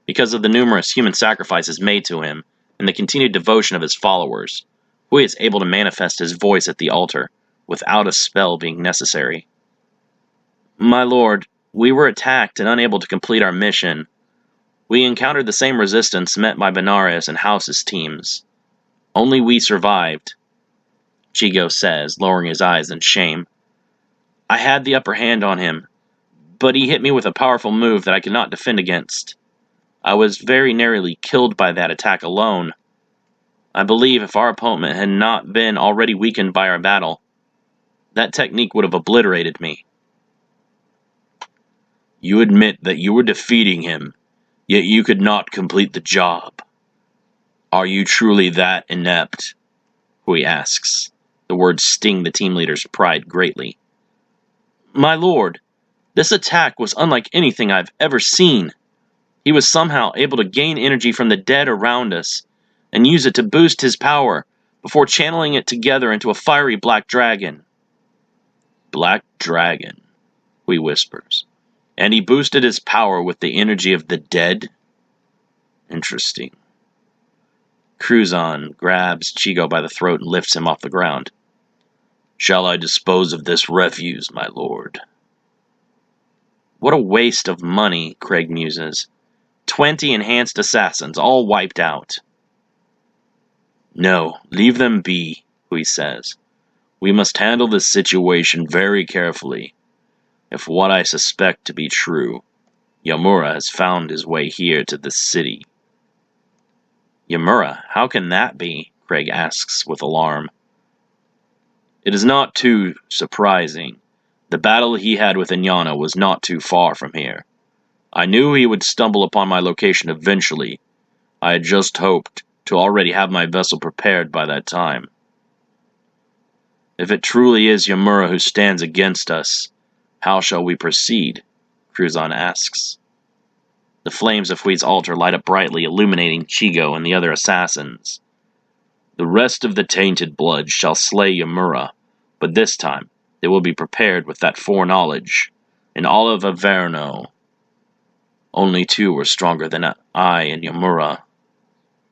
Because of the numerous human sacrifices made to him and the continued devotion of his followers, Hui is able to manifest his voice at the altar without a spell being necessary. "My lord, we were attacked and unable to complete our mission. We encountered the same resistance met by Benares and House's teams. Only we survived," Chigo says, lowering his eyes in shame. "I had the upper hand on him. but he hit me with a powerful move that I could not defend against. I was very narrowly killed by that attack alone. I believe if our opponent had not been already weakened by our battle, that technique would have obliterated me. You admit that you were defeating him, yet you could not complete the job. Are you truly that inept? Hui asks. The words sting the team leader's pride greatly. My lord, this attack was unlike anything I've ever seen. He was somehow able to gain energy from the dead around us and use it to boost his power before channeling it together into a fiery black dragon. Black dragon, Hui whispers. And he boosted his power with the energy of the dead? Interesting. Cruzon grabs Chigo by the throat and lifts him off the ground. Shall I dispose of this refuse, my lord? What a waste of money, Craig muses. 20 enhanced assassins, all wiped out. No, leave them be, Hui says. We must handle this situation very carefully. If what I suspect to be true, Yamura has found his way here to this city. Yamura, how can that be? Craig asks with alarm. It is not too surprising. The battle he had with Inyana was not too far from here. I knew he would stumble upon my location eventually. I had just hoped to already have my vessel prepared by that time. If it truly is Yamura who stands against us, how shall we proceed? Cruzon asks. The flames of Hui's altar light up brightly, illuminating Chigo and the other assassins. The rest of the tainted blood shall slay Yamura, but this time they will be prepared with that foreknowledge. In all of Averno, only two were stronger than I and Yamura.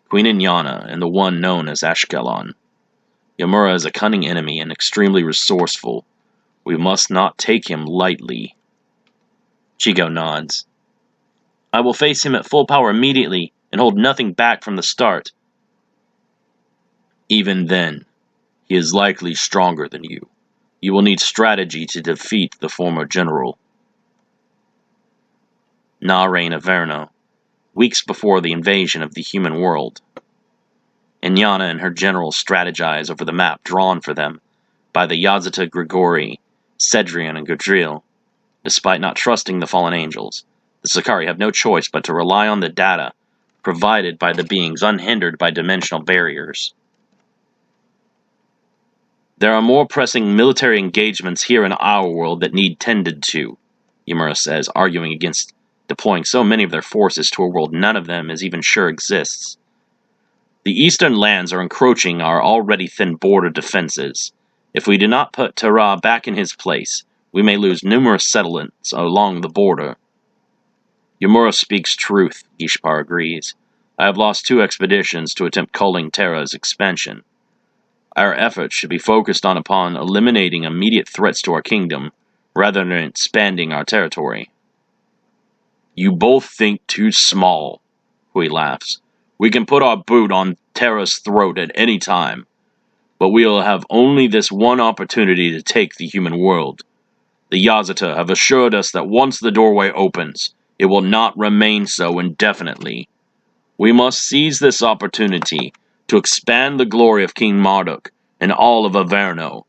Queen Inyana and the one known as Ashkelon. Yamura is a cunning enemy and extremely resourceful. We must not take him lightly. Chigo nods. I will face him at full power immediately and hold nothing back from the start. Even then, he is likely stronger than you. You will need strategy to defeat the former general. Narain Averno, weeks before the invasion of the human world. Inyana and her general strategize over the map drawn for them by the Yazata Grigori, Cedrion, and Gadriel. Despite not trusting the fallen angels, the Sakari have no choice but to rely on the data provided by the beings unhindered by dimensional barriers. There are more pressing military engagements here in our world that need tended to, Yamura says, arguing against deploying so many of their forces to a world none of them is even sure exists. The eastern lands are encroaching our already thin border defenses. If we do not put Terra back in his place, we may lose numerous settlements along the border. Yamura speaks truth, Ishpar agrees. I have lost 2 expeditions to attempt culling Terra's expansion. Our efforts should be focused upon eliminating immediate threats to our kingdom, rather than expanding our territory. You both think too small, Hui laughs. We can put our boot on Terra's throat at any time, but we will have only this one opportunity to take the human world. The Yazata have assured us that once the doorway opens, it will not remain so indefinitely. We must seize this opportunity to expand the glory of King Marduk and all of Averno.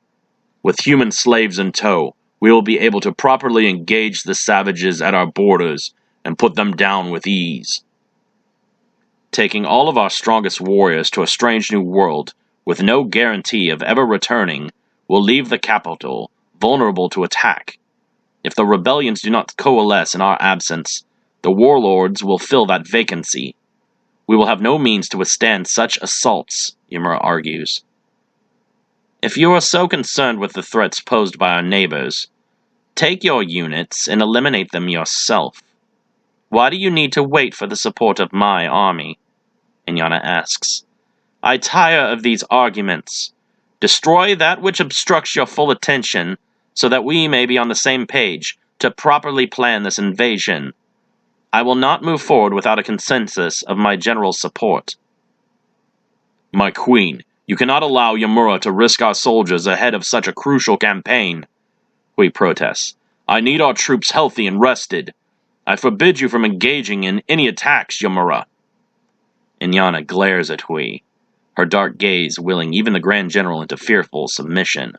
With human slaves in tow, we will be able to properly engage the savages at our borders and put them down with ease. Taking all of our strongest warriors to a strange new world with no guarantee of ever returning will leave the capital vulnerable to attack. If the rebellions do not coalesce in our absence, the warlords will fill that vacancy. We will have no means to withstand such assaults, Yamura argues. If you are so concerned with the threats posed by our neighbors, take your units and eliminate them yourself. Why do you need to wait for the support of my army? Inyana asks. I tire of these arguments. Destroy that which obstructs your full attention, so that we may be on the same page to properly plan this invasion. I will not move forward without a consensus of my general's support. My queen, you cannot allow Yamura to risk our soldiers ahead of such a crucial campaign, Hui protests. I need our troops healthy and rested. I forbid you from engaging in any attacks, Yamura. Inyana glares at Hui, her dark gaze willing even the Grand General into fearful submission.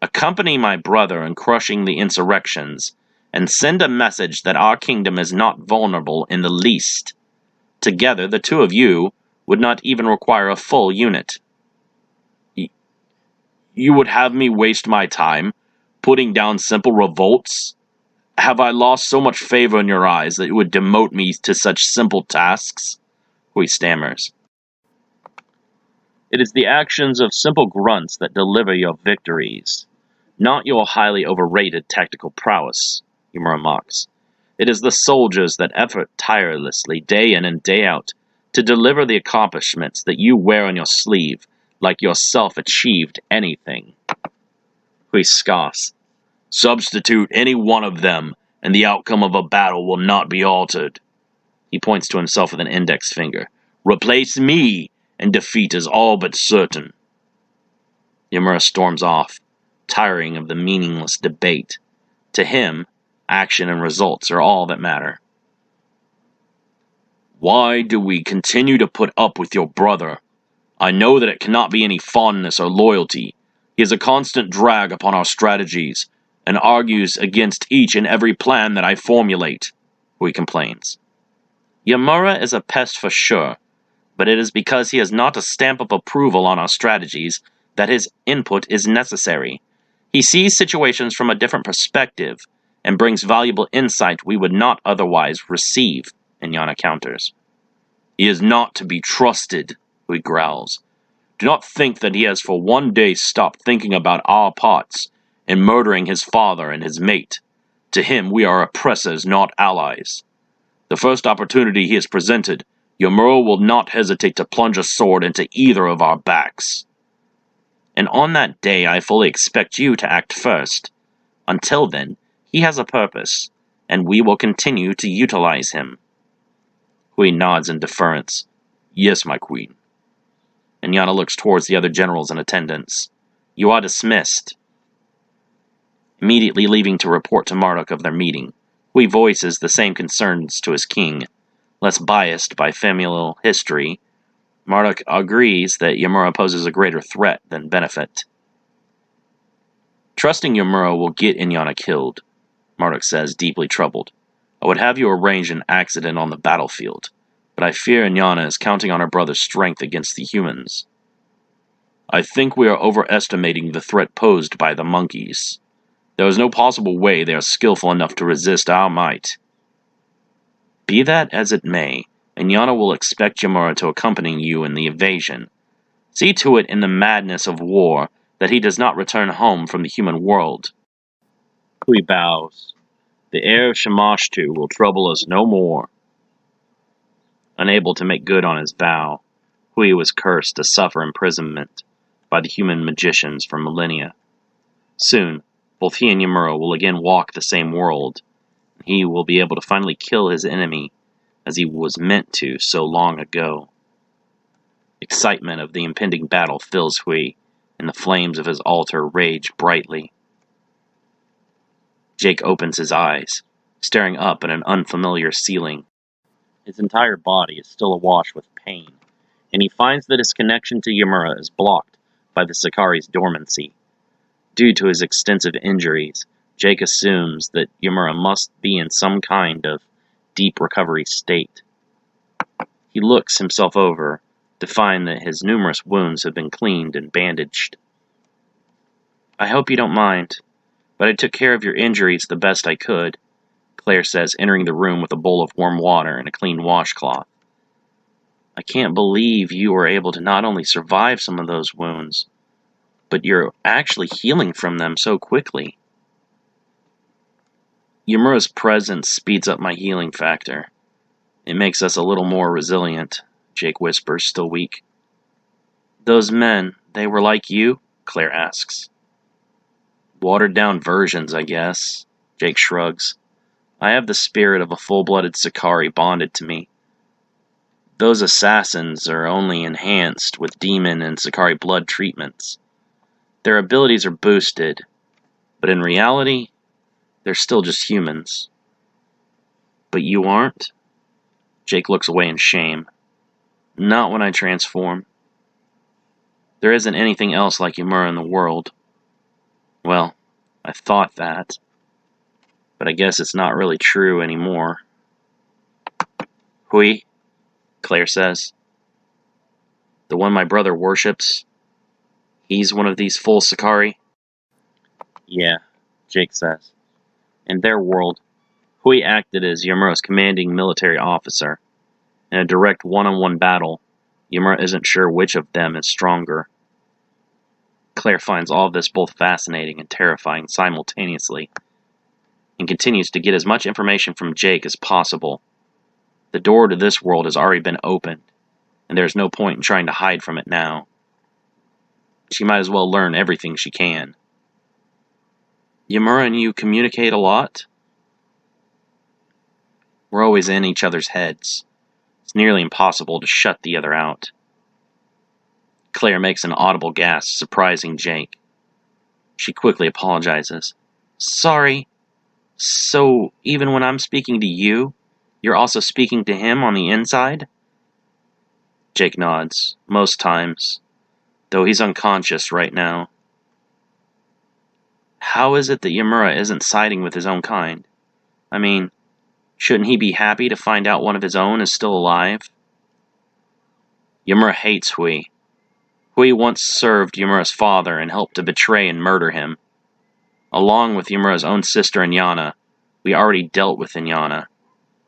Accompany my brother in crushing the insurrections, and send a message that our kingdom is not vulnerable in the least. Together, the two of you would not even require a full unit. You would have me waste my time, putting down simple revolts? Have I lost so much favor in your eyes that you would demote me to such simple tasks? Hui stammers. It is the actions of simple grunts that deliver your victories, not your highly overrated tactical prowess, Yamura mocks. It is the soldiers that effort tirelessly, day in and day out, to deliver the accomplishments that you wear on your sleeve, like yourself achieved anything. Hui scoffs. Substitute any one of them, and the outcome of a battle will not be altered. He points to himself with an index finger. Replace me, and defeat is all but certain. Yamura storms off, tiring of the meaningless debate. To him, action and results are all that matter. Why do we continue to put up with your brother? I know that it cannot be any fondness or loyalty. He is a constant drag upon our strategies, and argues against each and every plan that I formulate, Hui complains. Yamura is a pest for sure, but it is because he has not a stamp of approval on our strategies that his input is necessary. He sees situations from a different perspective, and brings valuable insight we would not otherwise receive, Inyana counters. He is not to be trusted, Hui growls. Do not think that he has for one day stopped thinking about our parts, and murdering his father and his mate. To him we are oppressors, not allies. The first opportunity he is presented, Yamura will not hesitate to plunge a sword into either of our backs. And on that day I fully expect you to act first. Until then, he has a purpose, and we will continue to utilize him. Hui nods in deference. Yes, my queen. Inyana looks towards the other generals in attendance. You are dismissed. Immediately leaving to report to Marduk of their meeting, Hui voices the same concerns to his king. Less biased by familial history, Marduk agrees that Yamura poses a greater threat than benefit. Trusting Yamura will get Inyana killed, Marduk says, deeply troubled. I would have you arrange an accident on the battlefield, but I fear Inyana is counting on her brother's strength against the humans. I think we are overestimating the threat posed by the monkeys. There is no possible way they are skillful enough to resist our might. Be that as it may, Inyana will expect Yamura to accompany you in the invasion. See to it in the madness of war that he does not return home from the human world. Hui bows. The heir of Shamash-tu will trouble us no more. Unable to make good on his vow, Hui was cursed to suffer imprisonment by the human magicians for millennia. Soon, both he and Yamura will again walk the same world. He will be able to finally kill his enemy, as he was meant to so long ago. Excitement of the impending battle fills Hui, and the flames of his altar rage brightly. Jake opens his eyes, staring up at an unfamiliar ceiling. His entire body is still awash with pain, and he finds that his connection to Yamura is blocked by the Sakari's dormancy. Due to his extensive injuries, Jake assumes that Yamura must be in some kind of deep recovery state. He looks himself over to find that his numerous wounds have been cleaned and bandaged. I hope you don't mind, but I took care of your injuries the best I could, Claire says, entering the room with a bowl of warm water and a clean washcloth. I can't believe you were able to not only survive some of those wounds, but you're actually healing from them so quickly. Yamura's presence speeds up my healing factor. It makes us a little more resilient, Jake whispers, still weak. Those men, they were like you? Claire asks. Watered-down versions, I guess, Jake shrugs. I have the spirit of a full-blooded Sakari bonded to me. Those assassins are only enhanced with demon and Sakari blood treatments. Their abilities are boosted, but in reality, They're still just humans. But you aren't? Jake looks away in shame. Not when I transform. There isn't anything else like Ymura in the world. Well, I thought that. But I guess it's not really true anymore. Hui, Claire says. The one my brother worships. He's one of these full Sakari? Yeah, Jake says. In their world, Hui acted as Ymura's commanding military officer. In a direct one-on-one battle, Ymura isn't sure which of them is stronger. Claire finds all of this both fascinating and terrifying simultaneously, and continues to get as much information from Jake as possible. The door to this world has already been opened, and there's no point in trying to hide from it now. She might as well learn everything she can. Ymura and you communicate a lot? We're always in each other's heads. It's nearly impossible to shut the other out. Claire makes an audible gasp, surprising Jake. She quickly apologizes. Sorry. So, even when I'm speaking to you, you're also speaking to him on the inside? Jake nods, most times, though he's unconscious right now. How is it that Ymura isn't siding with his own kind? I mean, shouldn't he be happy to find out one of his own is still alive? Ymura hates Hui. Hui once served Ymura's father and helped to betray and murder him. Along with Ymura's own sister Inyana, we already dealt with Inyana,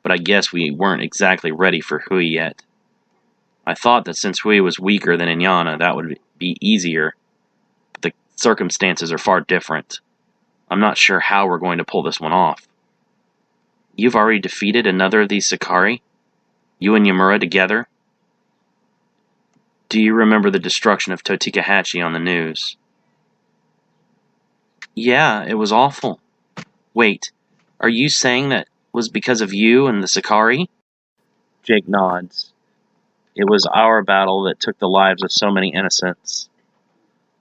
but I guess we weren't exactly ready for Hui yet. I thought that since Hui was weaker than Inyana, that would be easier, but the circumstances are far different. I'm not sure how we're going to pull this one off. You've already defeated another of these Sakari? You and Ymura together? Do you remember the destruction of Totikahachi on the news? Yeah, it was awful. Wait, are you saying that was because of you and the Sakari? Jake nods. It was our battle that took the lives of so many innocents.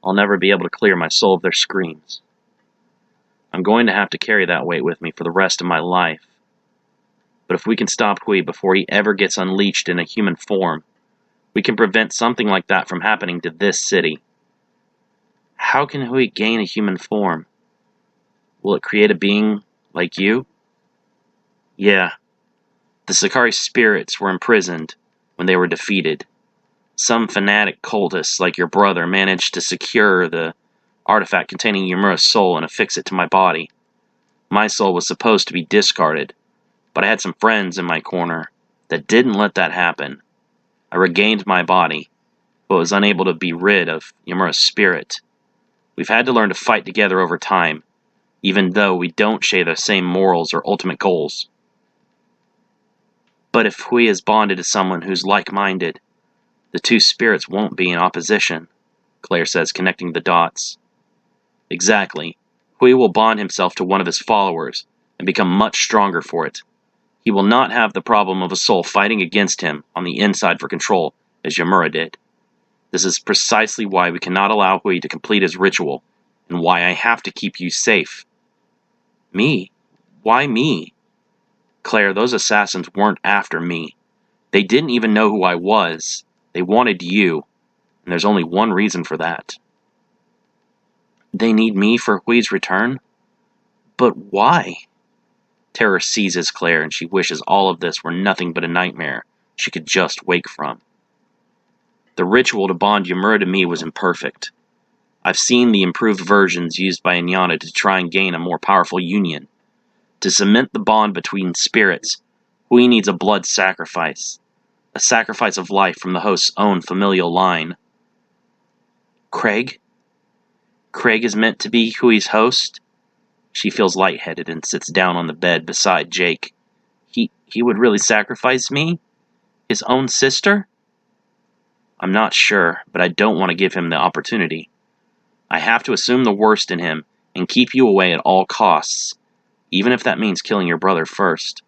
I'll never be able to clear my soul of their screams. I'm going to have to carry that weight with me for the rest of my life. But if we can stop Hui before he ever gets unleashed in a human form, we can prevent something like that from happening to this city. How can Hui gain a human form? Will it create a being like you? Yeah. The Sakari spirits were imprisoned when they were defeated. Some fanatic cultists like your brother managed to secure the artifact containing Ymura's soul and affix it to my body. My soul was supposed to be discarded, but I had some friends in my corner that didn't let that happen. I regained my body, but was unable to be rid of Ymura's spirit. We've had to learn to fight together over time, even though we don't share the same morals or ultimate goals. But if Hui is bonded to someone who's like-minded, the two spirits won't be in opposition, Claire says, connecting the dots. Exactly. Hui will bond himself to one of his followers and become much stronger for it. He will not have the problem of a soul fighting against him on the inside for control, as Ymura did. This is precisely why we cannot allow Hui to complete his ritual, and why I have to keep you safe. Me? Why me? Claire, those assassins weren't after me. They didn't even know who I was. They wanted you, and there's only one reason for that. They need me for Hui's return? But why? Terror seizes Claire, and she wishes all of this were nothing but a nightmare she could just wake from. The ritual to bond Ymura to me was imperfect. I've seen the improved versions used by Inyana to try and gain a more powerful union. To cement the bond between spirits, Hui needs a blood sacrifice. A sacrifice of life from the host's own familial line. Craig? Craig is meant to be Hui's host? She feels lightheaded and sits down on the bed beside Jake. He would really sacrifice me? His own sister? I'm not sure, but I don't want to give him the opportunity. I have to assume the worst in him and keep you away at all costs, even if that means killing your brother first.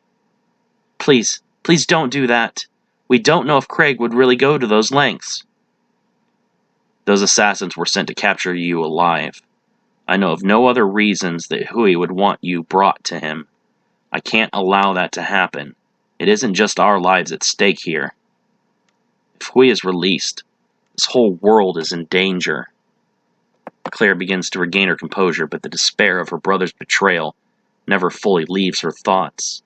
Please don't do that. We don't know if Craig would really go to those lengths. Those assassins were sent to capture you alive. I know of no other reasons that Hui would want you brought to him. I can't allow that to happen. It isn't just our lives at stake here. If Hui is released, this whole world is in danger. Claire begins to regain her composure, but the despair of her brother's betrayal never fully leaves her thoughts.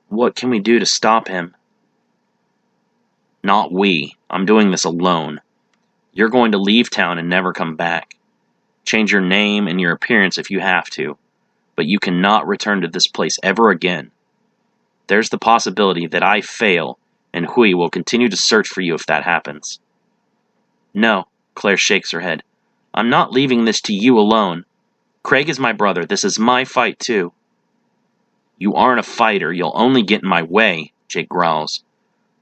What can we do to stop him? Not we. I'm doing this alone. You're going to leave town and never come back. Change your name and your appearance if you have to, but you cannot return to this place ever again. There's the possibility that I fail, and Hui will continue to search for you if that happens. No, Claire shakes her head. I'm not leaving this to you alone. Craig is my brother. This is my fight, too. You aren't a fighter. You'll only get in my way, Jake growls.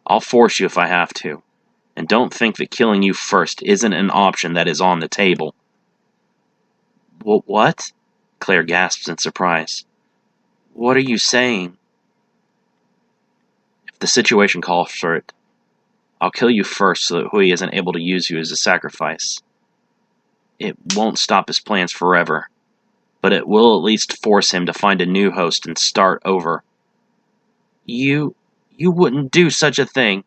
I'll force you if I have to. And don't think that killing you first isn't an option that is on the table. What? Claire gasps in surprise. What are you saying? If the situation calls for it, I'll kill you first so that Hui isn't able to use you as a sacrifice. It won't stop his plans forever, but it will at least force him to find a new host and start over. You wouldn't do such a thing,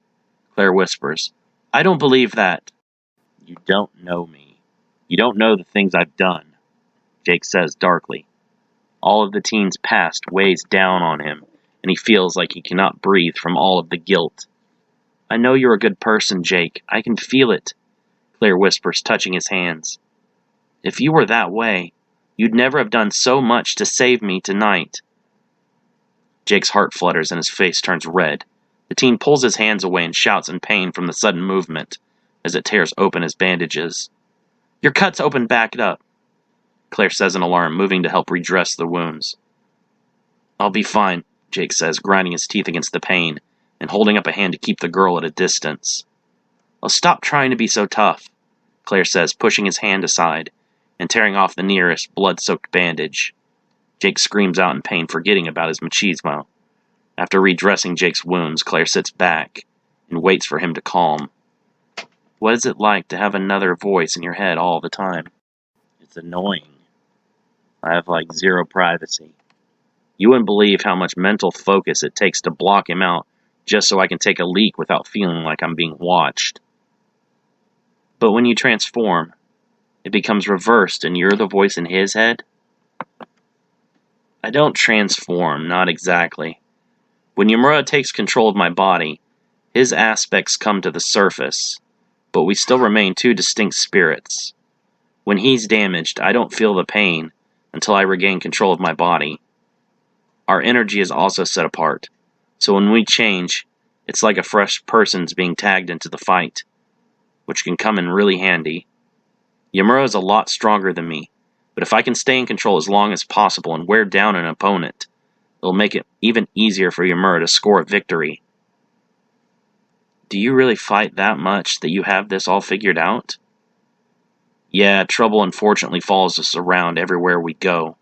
Claire whispers. I don't believe that. You don't know me. You don't know the things I've done, Jake says darkly. All of the teen's past weighs down on him, and he feels like he cannot breathe from all of the guilt. I know you're a good person, Jake. I can feel it, Claire whispers, touching his hands. If you were that way, you'd never have done so much to save me tonight. Jake's heart flutters and his face turns red. The teen pulls his hands away and shouts in pain from the sudden movement as it tears open his bandages. Your cut's open back up, Claire says in alarm, moving to help redress the wounds. I'll be fine, Jake says, grinding his teeth against the pain and holding up a hand to keep the girl at a distance. Oh, stop trying to be so tough, Claire says, pushing his hand aside and tearing off the nearest blood-soaked bandage. Jake screams out in pain, forgetting about his machismo. After redressing Jake's wounds, Claire sits back and waits for him to calm. What is it like to have another voice in your head all the time? It's annoying. I have zero privacy. You wouldn't believe how much mental focus it takes to block him out just so I can take a leak without feeling like I'm being watched. But when you transform, it becomes reversed and you're the voice in his head? I don't transform, not exactly. When Yamura takes control of my body, his aspects come to the surface, but we still remain two distinct spirits. When he's damaged, I don't feel the pain until I regain control of my body. Our energy is also set apart, so when we change, it's like a fresh person's being tagged into the fight, which can come in really handy. Yamura is a lot stronger than me, but if I can stay in control as long as possible and wear down an opponent, it'll make it even easier for Yamura to score a victory. Do you really fight that much that you have this all figured out? Yeah, trouble unfortunately follows us around everywhere we go.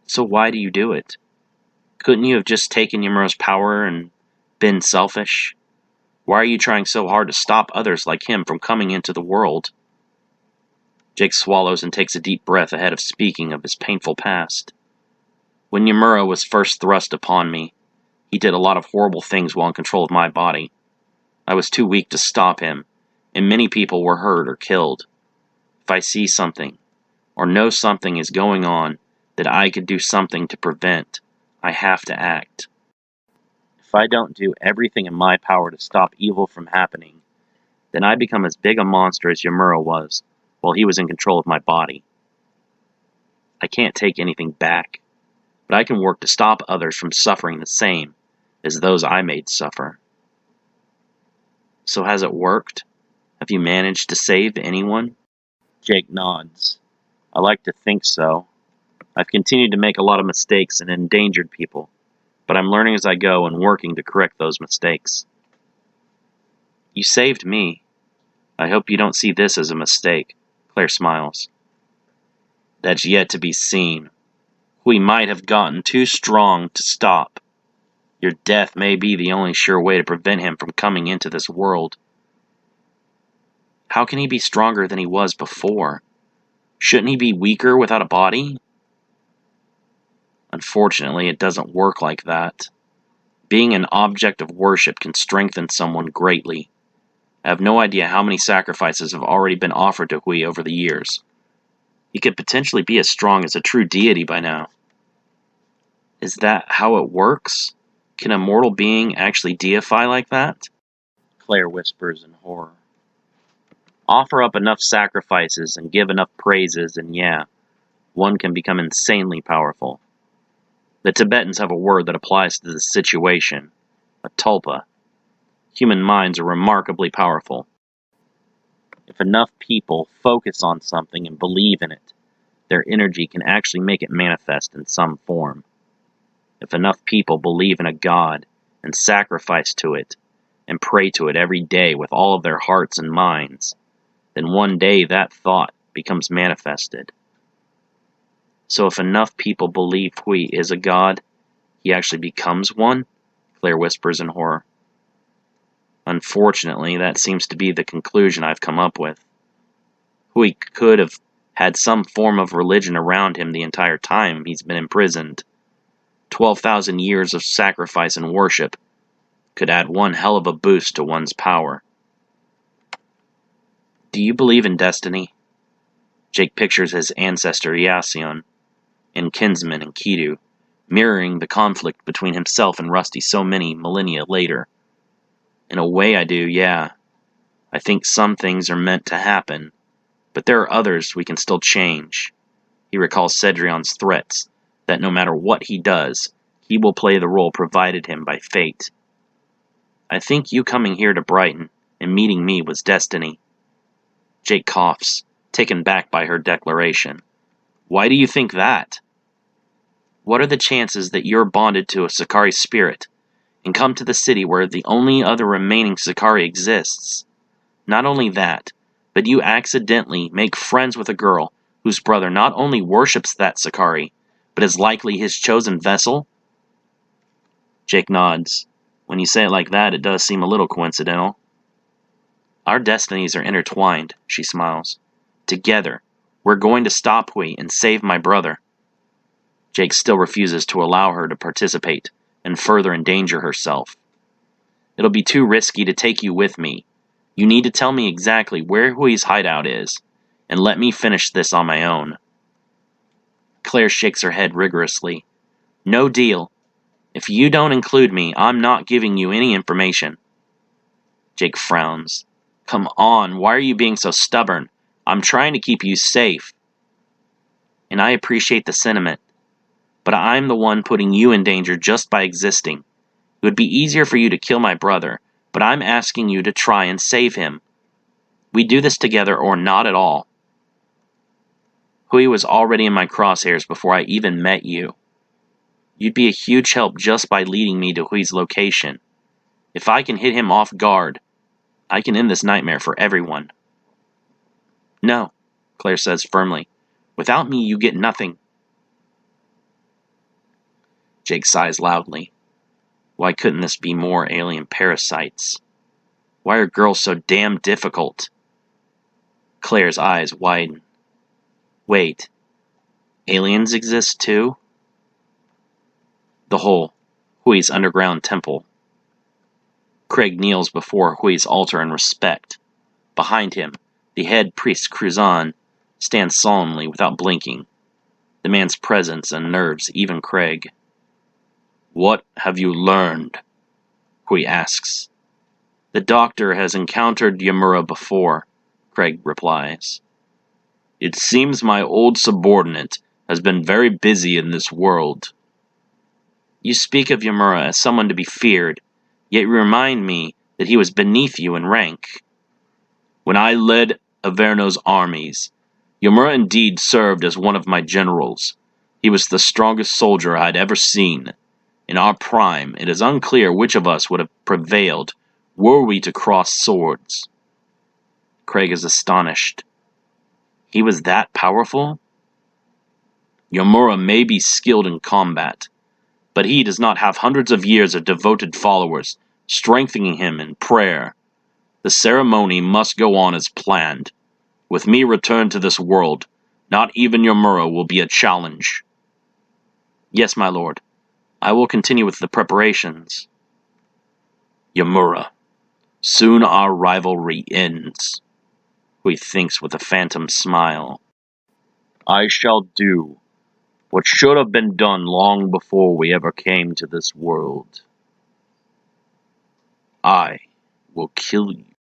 So why do you do it? Couldn't you have just taken Yamura's power and been selfish? Why are you trying so hard to stop others like him from coming into the world? Jake swallows and takes a deep breath ahead of speaking of his painful past. When Yamura was first thrust upon me, he did a lot of horrible things while in control of my body. I was too weak to stop him, and many people were hurt or killed. If I see something, or know something is going on that I could do something to prevent, I have to act. If I don't do everything in my power to stop evil from happening, then I become as big a monster as Yamura was while he was in control of my body. I can't take anything back, but I can work to stop others from suffering the same as those I made suffer. So has it worked? Have you managed to save anyone? Jake nods. I like to think so. I've continued to make a lot of mistakes and endangered people, but I'm learning as I go and working to correct those mistakes. You saved me. I hope you don't see this as a mistake, Claire smiles. That's yet to be seen. We might have gotten too strong to stop. Your death may be the only sure way to prevent him from coming into this world. How can he be stronger than he was before? Shouldn't he be weaker without a body? Unfortunately, it doesn't work like that. Being an object of worship can strengthen someone greatly. I have no idea how many sacrifices have already been offered to Hui over the years. He could potentially be as strong as a true deity by now. Is that how it works? Can a mortal being actually deify like that? Claire whispers in horror. Offer up enough sacrifices and give enough praises, and yeah, one can become insanely powerful. The Tibetans have a word that applies to this situation, a tulpa. Human minds are remarkably powerful. If enough people focus on something and believe in it, their energy can actually make it manifest in some form. If enough people believe in a god and sacrifice to it and pray to it every day with all of their hearts and minds, then one day that thought becomes manifested. So if enough people believe Hui is a god, he actually becomes one? Claire whispers in horror. Unfortunately, that seems to be the conclusion I've come up with. Hui could have had some form of religion around him the entire time he's been imprisoned. 12,000 years of sacrifice and worship could add one hell of a boost to one's power. Do you believe in destiny? Jake pictures his ancestor Yasion and kinsman Enkidu, mirroring the conflict between himself and Rusty so many millennia later. In a way I do, yeah. I think some things are meant to happen, but there are others we can still change. He recalls Cedrion's threats that no matter what he does, he will play the role provided him by fate. I think you coming here to Brighton and meeting me was destiny. Jake coughs, taken back by her declaration. Why do you think that? What are the chances that you're bonded to a Sakari spirit and come to the city where the only other remaining Sakari exists? Not only that, but you accidentally make friends with a girl whose brother not only worships that Sakari, but is likely his chosen vessel? Jake nods. When you say it like that, it does seem a little coincidental. Our destinies are intertwined, she smiles. Together, we're going to stop Hui and save my brother. Jake still refuses to allow her to participate and further endanger herself. It'll be too risky to take you with me. You need to tell me exactly where Hui's hideout is, and let me finish this on my own. Claire shakes her head rigorously. No deal. If you don't include me, I'm not giving you any information. Jake frowns. Come on, why are you being so stubborn? I'm trying to keep you safe. And I appreciate the sentiment, but I'm the one putting you in danger just by existing. It would be easier for you to kill my brother, but I'm asking you to try and save him. We do this together or not at all. Hui was already in my crosshairs before I even met you. You'd be a huge help just by leading me to Hui's location. If I can hit him off guard, I can end this nightmare for everyone. No, Claire says firmly. Without me, you get nothing. Jake sighs loudly. Why couldn't this be more alien parasites? Why are girls so damn difficult? Claire's eyes widen. Wait, aliens exist too? The Hole, Hui's underground temple. Craig kneels before Hui's altar in respect. Behind him, the head priest Cruzan stands solemnly without blinking. The man's presence unnerves even Craig. What have you learned? Hui asks. The doctor has encountered Yamura before, Craig replies. It seems my old subordinate has been very busy in this world. You speak of Yamura as someone to be feared, yet you remind me that he was beneath you in rank. When I led Averno's armies, Yamura indeed served as one of my generals. He was the strongest soldier I'd ever seen. In our prime, it is unclear which of us would have prevailed were we to cross swords. Craig is astonished. He was that powerful? Yamura may be skilled in combat, but he does not have hundreds of years of devoted followers strengthening him in prayer. The ceremony must go on as planned. With me returned to this world, not even Yomura will be a challenge. Yes, my lord. I will continue with the preparations. Yomura, soon our rivalry ends. He thinks with a phantom smile. I shall do what should have been done long before we ever came to this world. I will kill you.